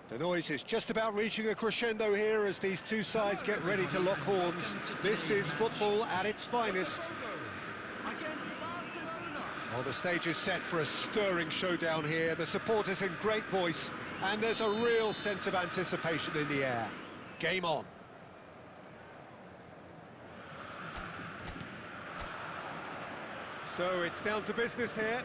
The noise is just about reaching a crescendo here as these two sides get ready to lock horns. This is football at its finest. Against Barcelona. Well, the stage is set for a stirring showdown here. The supporters in great voice, and there's a real sense of anticipation in the air. Game on. So it's down to business here.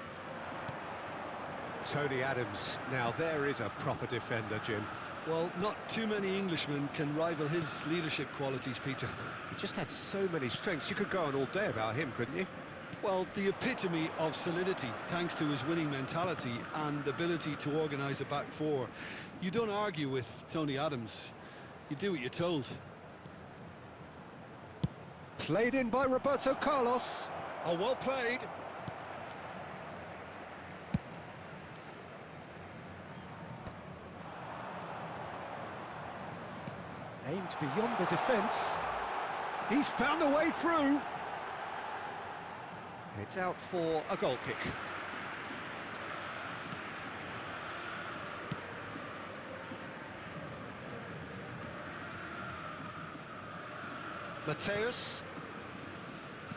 Tony Adams. Now there is a proper defender, Jim. Well, not too many Englishmen can rival his leadership qualities, Peter. He just had so many strengths. You could go on all day about him, couldn't you? Well, the epitome of solidity, thanks to his winning mentality and ability to organise a back four. You don't argue with Tony Adams. You do what you're told. Played in by Roberto Carlos. Oh, well played. Aimed beyond the defence. He's found a way through. It's out for a goal kick. Mateus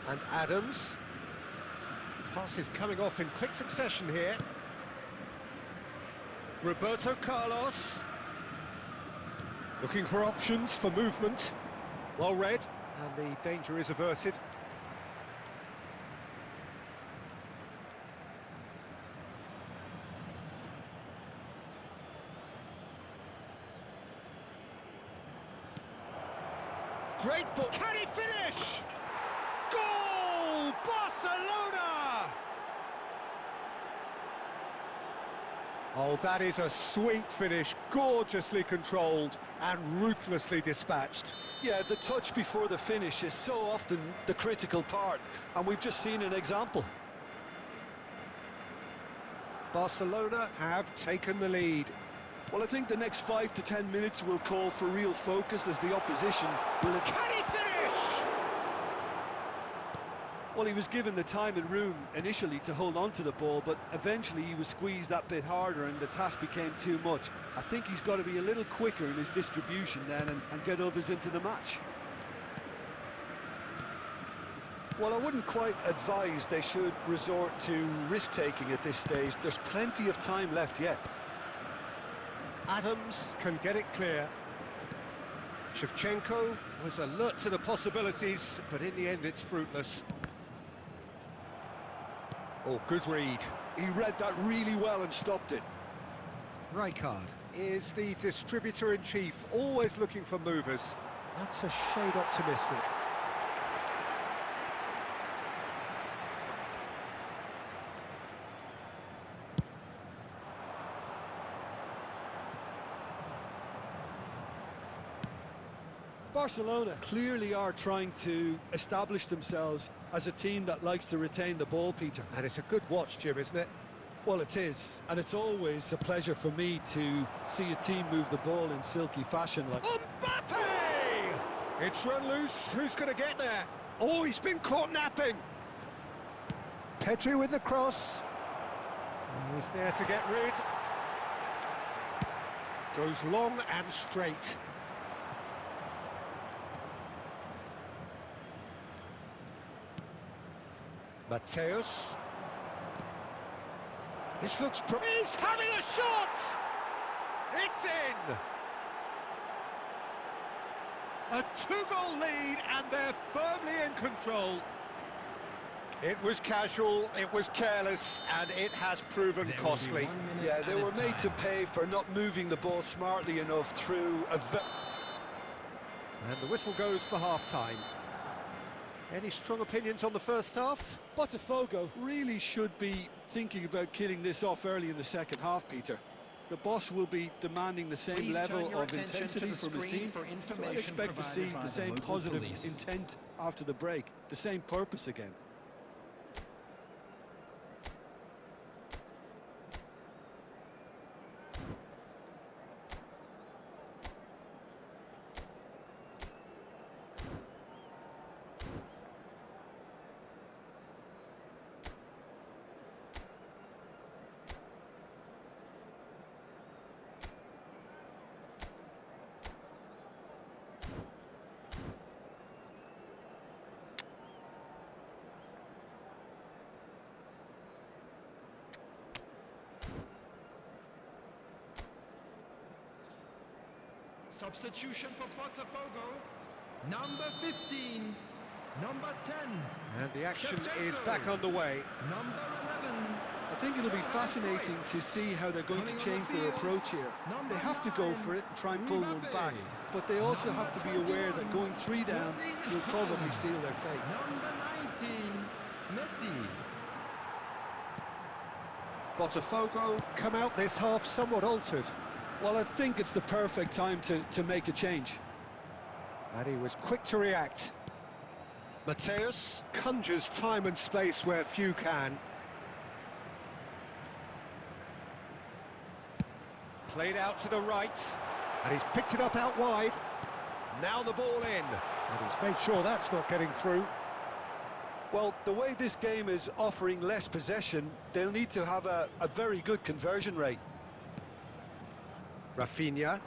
and Adams. Passes coming off in quick succession here. Roberto Carlos. Looking for options for movement. Well read, and the danger is averted. Great ball. Can he finish? Goal! Barcelona! Oh, that is a sweet finish, gorgeously controlled and ruthlessly dispatched. Yeah, the touch before the finish is so often the critical part, and we've just seen an example. Barcelona have taken the lead. Well, I think the next 5 to 10 minutes will call for real focus as the opposition will... Can he finish? Well, he was given the time and room initially to hold on to the ball, but eventually he was squeezed that bit harder and the task became too much. I think he's got to be a little quicker in his distribution then and get others into the match. Well, I wouldn't quite advise they should resort to risk-taking at this stage. There's plenty of time left yet. Adams can get it clear. Shevchenko was alert to the possibilities, but in the end it's fruitless. Oh, good read. He read that really well and stopped it. Rijkaard is the distributor-in-chief, always looking for movers. That's a shade optimistic. Barcelona clearly are trying to establish themselves as a team that likes to retain the ball, Peter. And it's a good watch, Jim, isn't it? Well, it is, and it's always a pleasure for me to see a team move the ball in silky fashion like... Mbappe! It's run loose, who's going to get there? Oh, he's been caught napping! Pedri with the cross. He's there to get rid. Goes long and straight. Mateus. This looks... He's having a shot! It's in! A two-goal lead, and they're firmly in control. It was casual, it was careless, and it has proven costly. Yeah, they were made to pay for not moving the ball smartly enough through a... And the whistle goes for half-time. Any strong opinions on the first half? Botafogo really should be thinking about killing this off early in the second half, Peter. The boss will be demanding the same level of intensity from his team, so I'd expect to see the same positive intent after the break, the same purpose again. Substitution for Botafogo. Number 15. Number 10. And the action Shevchenko. is back underway. Number 11. I think it'll be fascinating to see how they're going to change their approach here. They have to go for it and try and pull one back, but they also have to be aware that going 3 down will probably seal their fate. Number 19. Messi. Botafogo come out this half somewhat altered. Well, I think it's the perfect time to make a change. And he was quick to react. Mateus conjures time and space where few can. Played out to the right, and he's picked it up out wide. Now the ball in, and he's made sure that's not getting through. Well, the way this game is offering less possession, they'll need to have a very good conversion rate. Rafinha.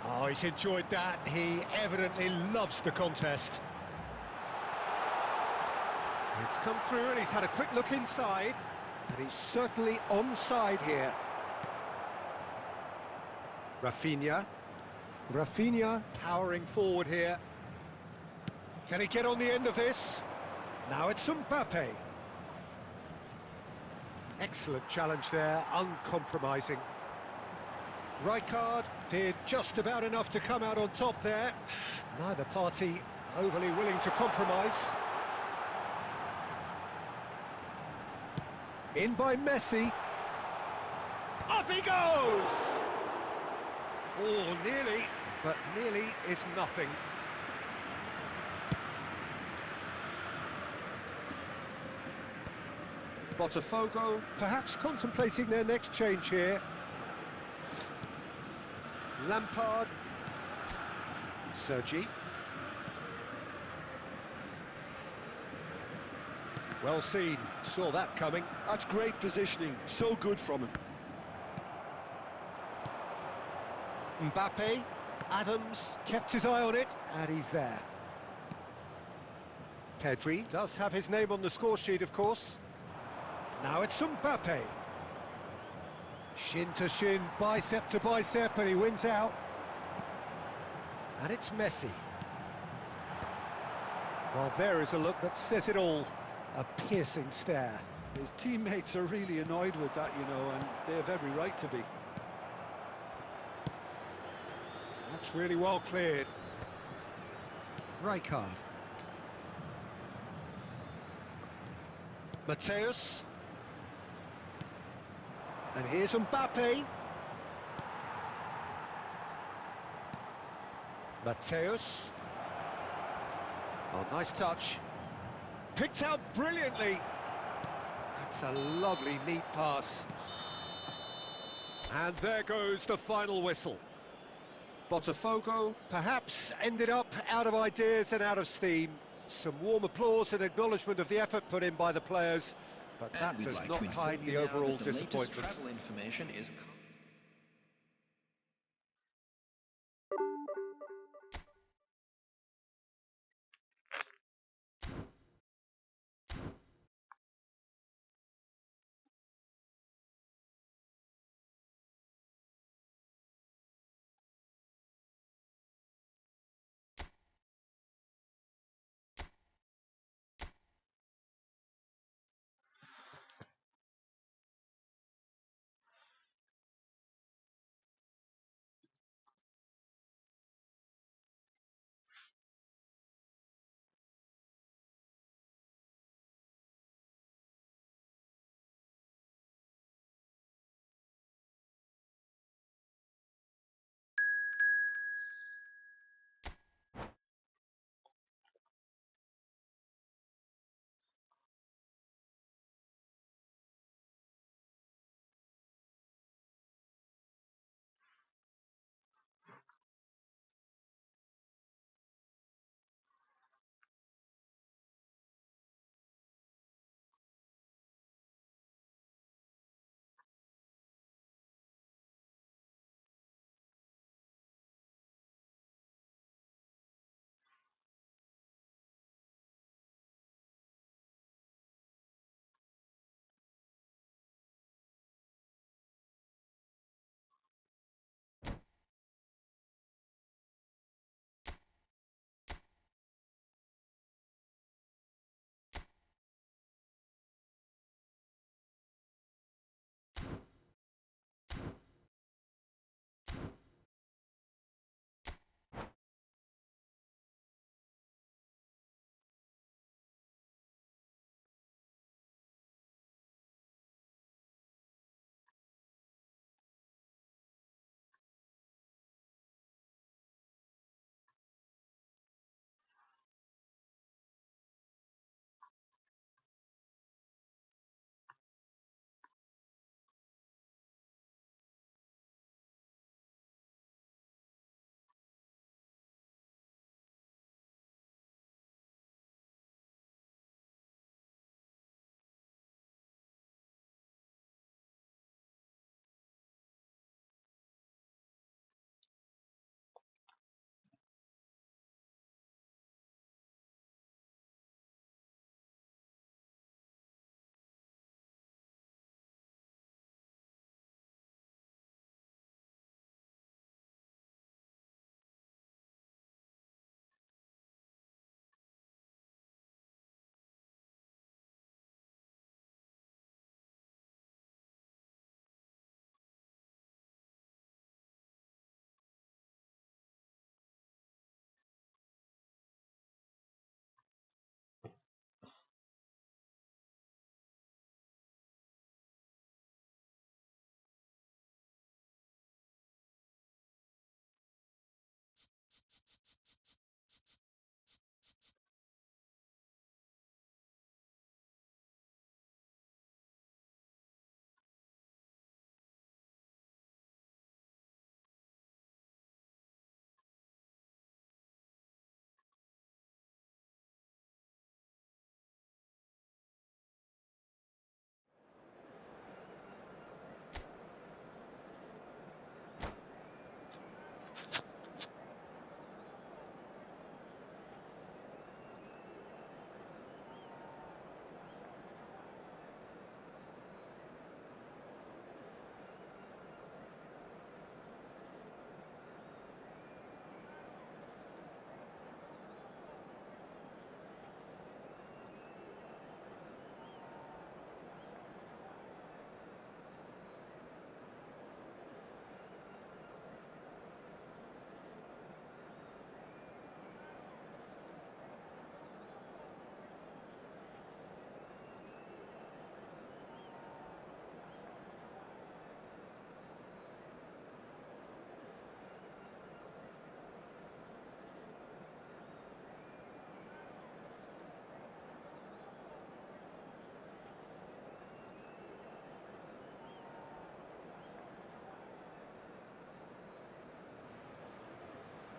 Oh, he's enjoyed that. He evidently loves the contest. It's come through and he's had a quick look inside. And he's certainly onside here. Rafinha. Rafinha powering forward here. Can he get on the end of this? Now it's Mbappe. Excellent challenge there, uncompromising. Rijkaard did just about enough to come out on top there. Neither party overly willing to compromise. In by Messi. Up he goes! Oh, nearly, but nearly is nothing. Botafogo perhaps contemplating their next change here. Lampard. Sergi. Well seen, saw that coming. That's great positioning, so good from him. Mbappe, Adams kept his eye on it, and he's there. Pedri does have his name on the score sheet, of course. Now it's Mbappe. Shin to shin, bicep to bicep, and he wins out. And it's Messi. Well, there is a look that says it all. A piercing stare. His teammates are really annoyed with that, you know, and they have every right to be. That's really well cleared. Rijkaard. Mateus. And here's Mbappe. Mateus. Oh, nice touch. Picked out brilliantly. That's a lovely, neat pass. And there goes the final whistle. Botafogo perhaps ended up out of ideas and out of steam. Some warm applause and acknowledgement of the effort put in by the players, but that does not hide the overall disappointment. Travel information is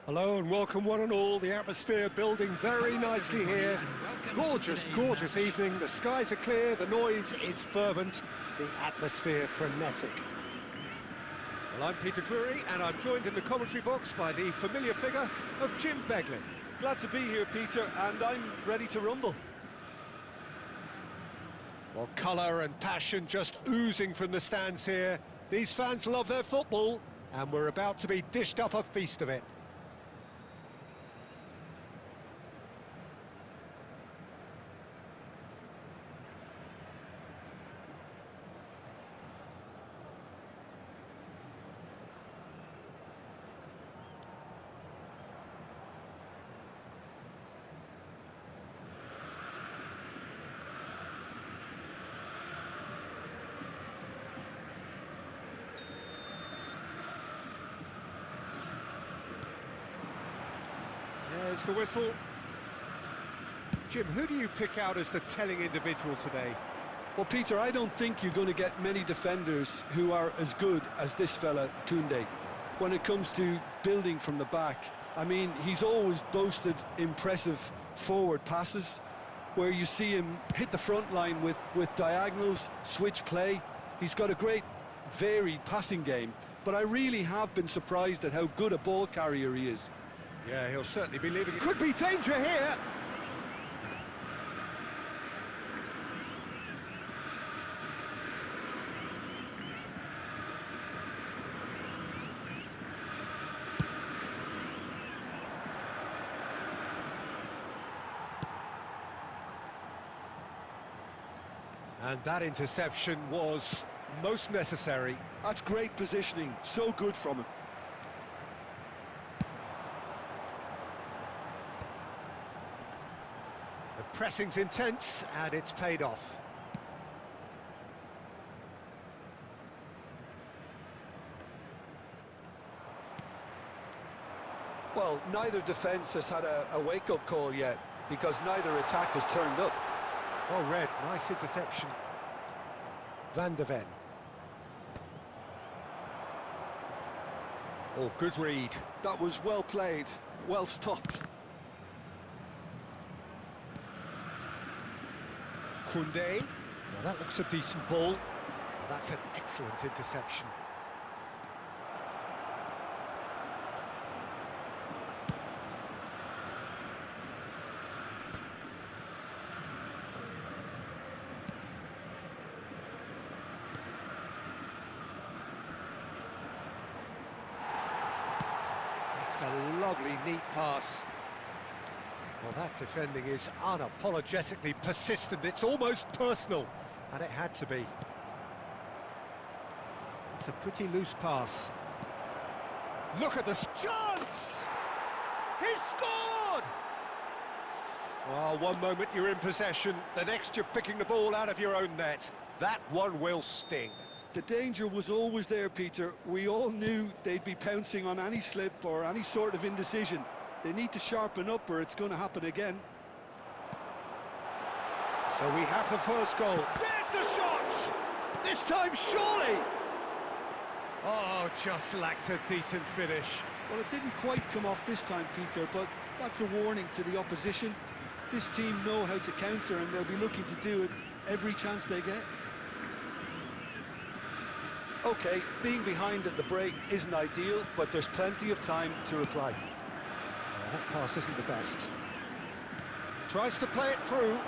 Hello and welcome one and all. The atmosphere building very nicely here. Gorgeous, gorgeous evening. The skies are clear, the noise is fervent, the atmosphere frenetic. Well, I'm Peter Drury and I'm joined in the commentary box by the familiar figure of Jim Beglin. Glad to be here, Peter, and I'm ready to rumble. Well, colour and passion just oozing from the stands here. These fans love their football and we're about to be dished up a feast of it. There's the whistle. Jim, who do you pick out as the telling individual today? Well, Peter, I don't think you're going to get many defenders who are as good as this fella, Koundé. When it comes to building from the back, I mean, he's always boasted impressive forward passes, where you see him hit the front line with diagonals, switch play. He's got a great, varied passing game, but I really have been surprised at how good a ball carrier he is. Yeah, he'll certainly be leaving it. Could be danger here! And that interception was most necessary. That's great positioning, so good from him. The pressing's intense, and it's paid off. Well, neither defence has had a wake-up call yet, because neither attack has turned up. Oh, Red, nice interception. Van de Ven. Oh, good read. That was well played, well stopped. Koundé. Now that looks a decent ball. Well, that's an excellent interception. That's a lovely, neat pass. Well, that defending is unapologetically persistent. It's almost personal, and it had to be. It's a pretty loose pass. Look at this chance! He's scored! Well, one moment you're in possession, the next you're picking the ball out of your own net. That one will sting. The danger was always there, Peter. We all knew they'd be pouncing on any slip or any sort of indecision. They need to sharpen up or it's going to happen again. So we have the first goal. There's the shot! This time, surely! Oh, just lacked a decent finish. Well, it didn't quite come off this time, Peter, but that's a warning to the opposition. This team know how to counter and they'll be looking to do it every chance they get. OK, being behind at the break isn't ideal, but there's plenty of time to reply. That pass isn't the best. Tries to play it through.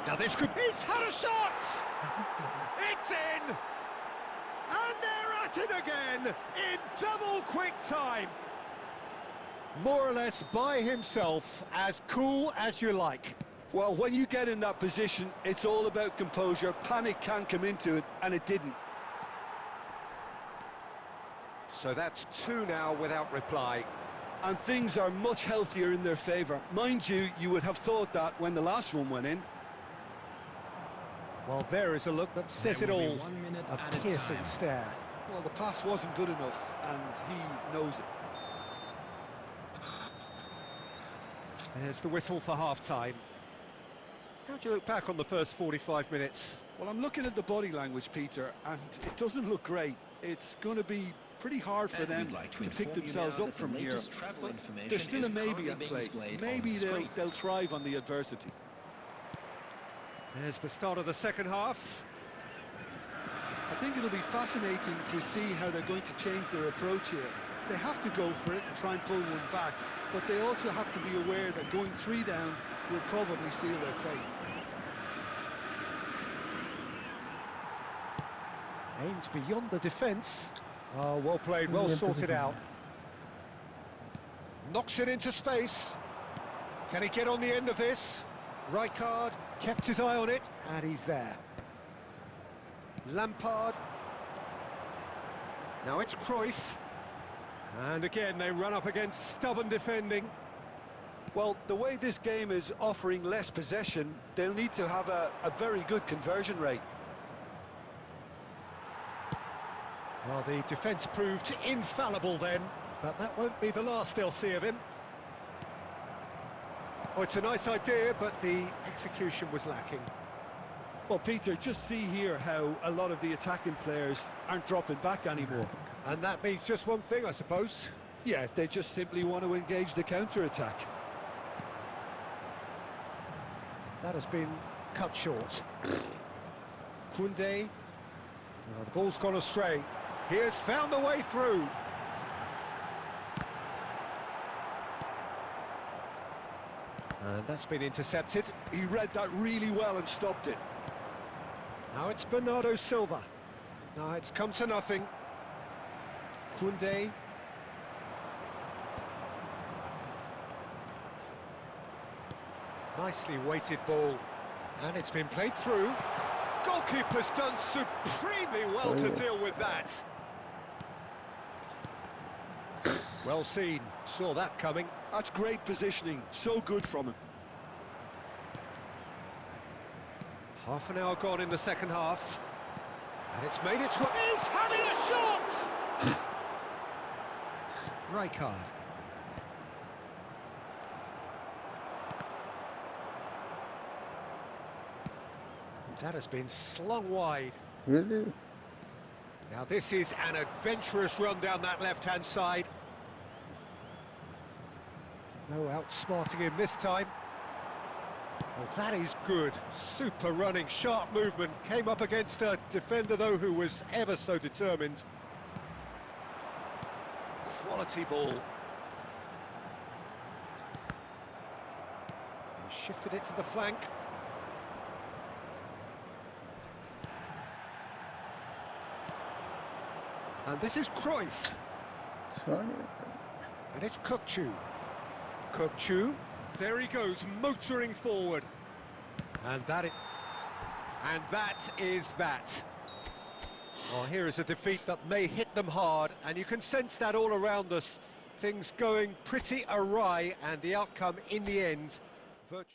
Now this could... He's had a shot! It's in! And they're at it again in double quick time. More or less by himself, as cool as you like. Well, when you get in that position, it's all about composure. Panic can't come into it, and it didn't. So that's two now without reply. And things are much healthier in their favour. Mind you, you would have thought that when the last one went in. Well, there is a look that says it all. A piercing stare. Well, the pass wasn't good enough, and he knows it. There's the whistle for half-time. How do you look back on the first 45 minutes? Well, I'm looking at the body language, Peter, and it doesn't look great. It's going to be pretty hard for them to pick themselves up from here, but there's still a maybe at play. Maybe they'll thrive on the adversity. There's the start of the second half. I think it'll be fascinating to see how they're going to change their approach here. They have to go for it and try and pull one back, but they also have to be aware that going 3 down will probably seal their fate. Aimed beyond the defence. Oh, well played, well sorted out. Knocks it into space. Can he get on the end of this? Rijkaard kept his eye on it, and he's there. Lampard. Now it's Cruyff. And again, they run up against stubborn defending. Well, the way this game is offering less possession, they'll need to have a very good conversion rate. Well, the defence proved infallible then, but that won't be the last they'll see of him. Oh, it's a nice idea, but the execution was lacking. Well, Peter, just see here how a lot of the attacking players aren't dropping back anymore. And that means just one thing, I suppose. Yeah, they just simply want to engage the counter-attack. That has been cut short. Koundé. Oh, the ball's gone astray. He has found the way through. And that's been intercepted. He read that really well and stopped it. Now it's Bernardo Silva. Now it's come to nothing. Koundé. Nicely weighted ball. And it's been played through. Goalkeeper's done supremely well to deal with that. Well seen, saw that coming. That's great positioning, so good from him. Half an hour gone in the second half. And it's made its way. He's having a shot! Rijkaard. That has been slung wide. Really? Now this is an adventurous run down that left-hand side. No outsmarting him this time. Well, that is good. Super running, sharp movement. Came up against a defender, though, who was ever so determined. Quality ball. He shifted it to the flank. And this is Cruyff. And it's Kökçü. Kökçü. There he goes, motoring forward. And that is that. Well, here is a defeat that may hit them hard, and you can sense that all around us. Things going pretty awry, and the outcome in the end, virtually...